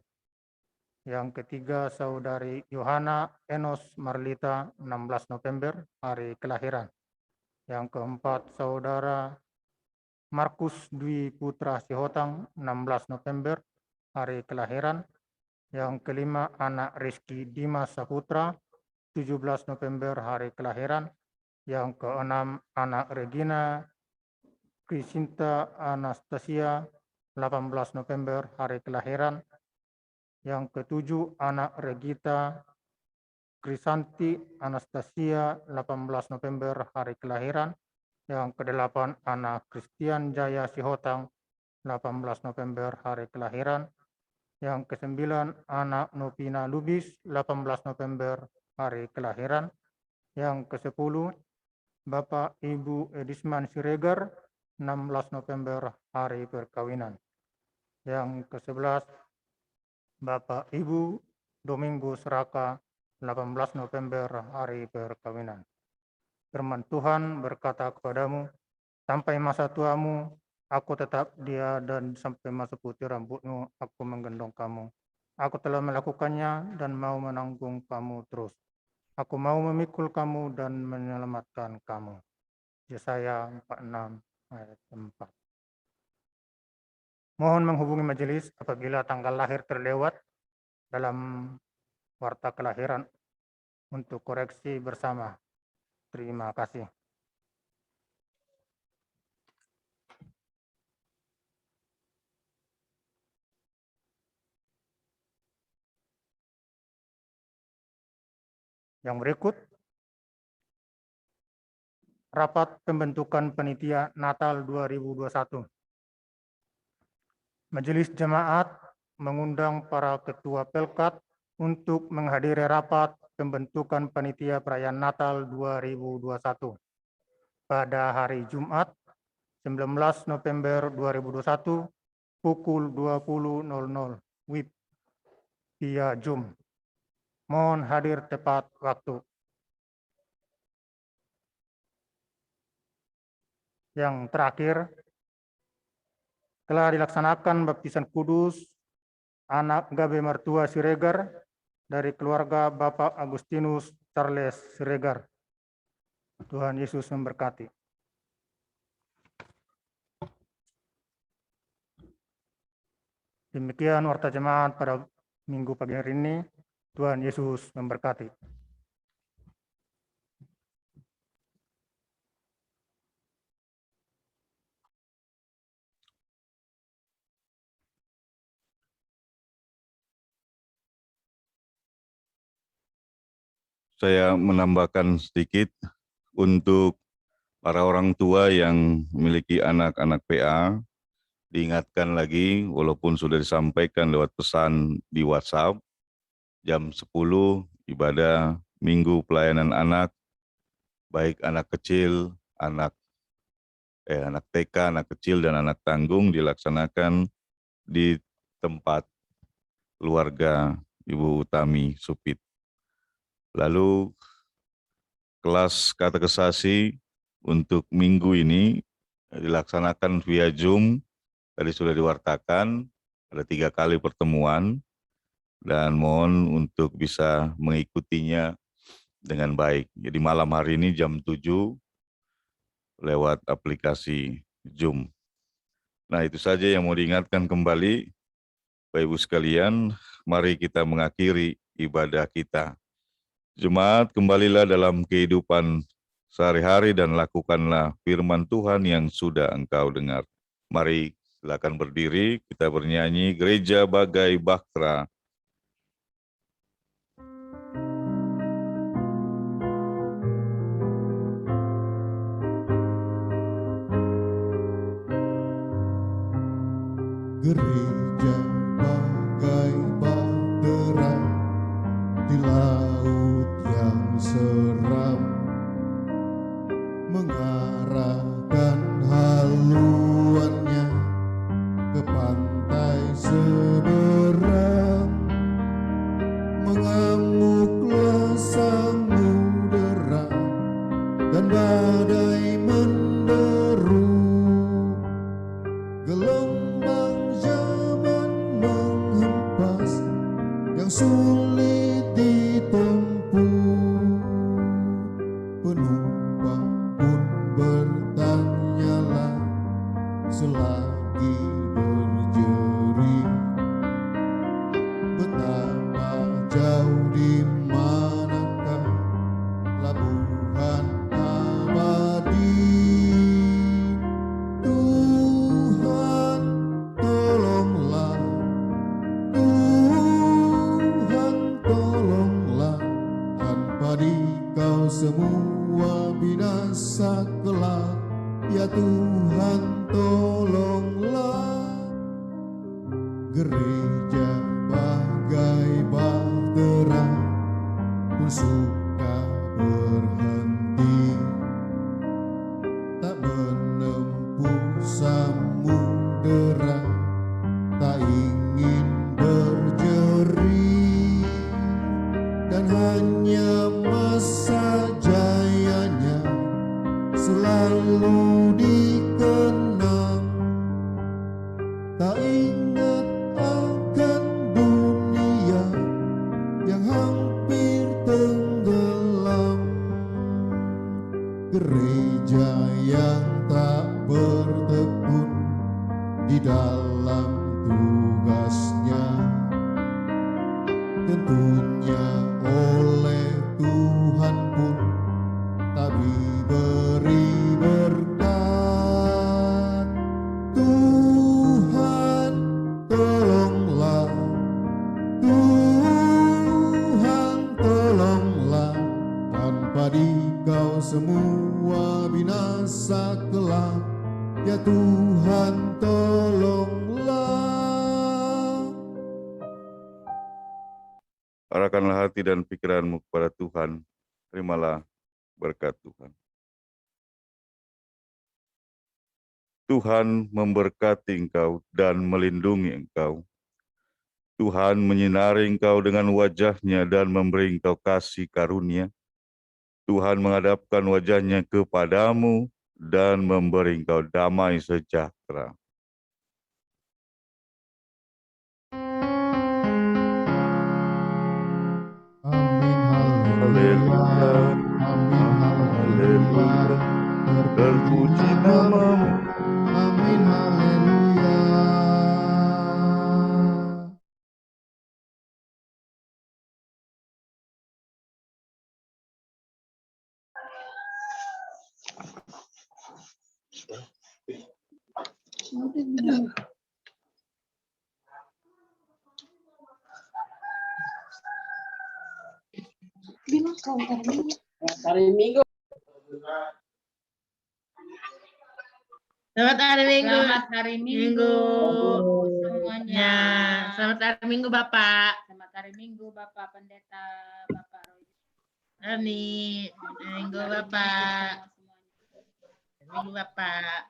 Yang ketiga, Saudari Yohana Enos Marlita, 16 November, hari kelahiran. Yang keempat, Saudara Markus Dwi Putra Sihotang, 16 November, hari kelahiran. Yang kelima, anak Rizky Dimas Saputra, 17 November, hari kelahiran. Yang keenam, anak Regina Krisinta Anastasia, 18 November, hari kelahiran. Yang ketujuh, anak Regita Krisanti Anastasia, 18 November, hari kelahiran. Yang kedelapan, anak Christian Jaya Sihotang, 18 November, hari kelahiran. Yang kesembilan, anak Novina Lubis, 18 November, hari kelahiran. Yang kesepuluh, Bapak Ibu Edisman Siregar, 16 November, hari perkawinan. Yang ke-11, Bapak Ibu Domingo Seraka, 18 November, hari perkawinan. Firman Tuhan berkata kepadamu, sampai masa tuamu, aku tetap dia, dan sampai masa putih rambutmu, aku menggendong kamu. Aku telah melakukannya dan mau menanggung kamu terus. Aku mau memikul kamu dan menyelamatkan kamu. Yesaya 46 ayat 4. Mohon menghubungi majelis apabila tanggal lahir terlewat dalam warta kelahiran untuk koreksi bersama. Terima kasih. Yang berikut, rapat pembentukan panitia Natal 2021. Majelis Jemaat mengundang para ketua Pelkat untuk menghadiri rapat pembentukan panitia perayaan Natal 2021 pada hari Jumat 19 November 2021 pukul 20.00 WIB via Zoom. Mohon hadir tepat waktu. Yang terakhir, telah dilaksanakan baptisan kudus anak Gabe Mertua Siregar dari keluarga Bapak Agustinus Charles Siregar. Tuhan Yesus memberkati. Demikian warta jemaat pada minggu pagi hari ini. Tuhan Yesus memberkati. saya menambahkan sedikit untuk para orang tua yang memiliki anak-anak PA, diingatkan lagi walaupun sudah disampaikan lewat pesan di WhatsApp, jam 10 ibadah Minggu Pelayanan Anak, baik anak kecil, anak TK, anak kecil dan anak tanggung dilaksanakan di tempat keluarga Ibu Utami Supit. Lalu kelas katekisasi untuk minggu ini dilaksanakan via Zoom, tadi sudah diwartakan, ada 3 kali pertemuan, dan mohon untuk bisa mengikutinya dengan baik. Jadi malam hari ini jam 7 lewat aplikasi Zoom. Nah, itu saja yang mau diingatkan kembali, Bapak Ibu sekalian, mari kita mengakhiri ibadah kita. Jemaat, kembalilah dalam kehidupan sehari-hari dan lakukanlah firman Tuhan yang sudah engkau dengar. Mari silakan berdiri, kita bernyanyi Gereja Bagai Bahtera. Gereja bagai bahtera di laut yang seram, mengarahkan haluannya ke pantai seberang. Mengamuklah samudera dan badai menderu, gelombang zaman menghempas yang sulit ditempuh. Penumpang pun bertanyalah selagi berjerit, betapa jauh di manakah labuhan abadi. Tuhan tolonglah, Tuhan tolonglah, tanpa Dikau semua binasa kelak. Ya Tuhan tolonglah. Gereja bagai bahtera pun suka berhenti, tak menempuh samudera, tak ingin berjeri, dan hanya masa jayanya selalu dikenang. Tak ingat akan dunia yang hampir tenggelam. Gereja yang tak bertekun di dalam tugasnya, tentunya oleh Tuhan pun tak diberi berkat. Tuhan tolonglah, Tuhan tolonglah, tanpa Dikau semua binasa kelak. Ya Tuhan tolonglah. Arahkanlah hati dan pikiranmu kepada Tuhan, terimalah berkat Tuhan. Tuhan memberkati engkau dan melindungi engkau. Tuhan menyinari engkau dengan wajah-Nya dan memberi engkau kasih karunia. Tuhan menghadapkan wajah-Nya kepadamu dan memberi engkau damai sejahtera. Amin, haleluya. Amin, haleluya. Terpuji namamu. Amin, haleluya. Bilang Hari Minggu. Selamat hari Minggu. Selamat hari Minggu semuanya. Selamat hari Minggu Bapak. Selamat hari Minggu Bapak Pendeta, Bapak Roy. Ani, hari Minggu Bapak. Hari Minggu Bapak.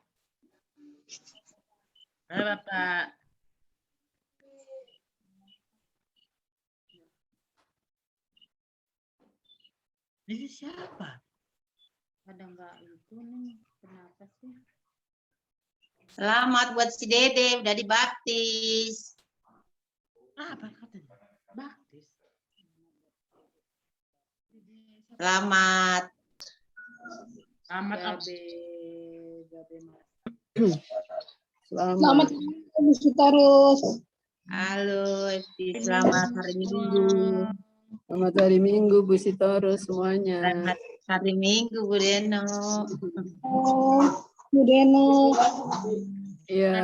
Halo Bapak. Ini siapa? Ada nggak itu nih? Kenapa sih? Selamat buat si Dede udah dibaptis. Apa katanya? Baptis. Selamat. Selamat apa? Selamat minggu terus. Halo, Esti. Selamat hari Minggu. Selamat hari Minggu Bu Sitorus semuanya. Selamat hari Minggu, Bu Deno. Oh, Bu Deno. Iya.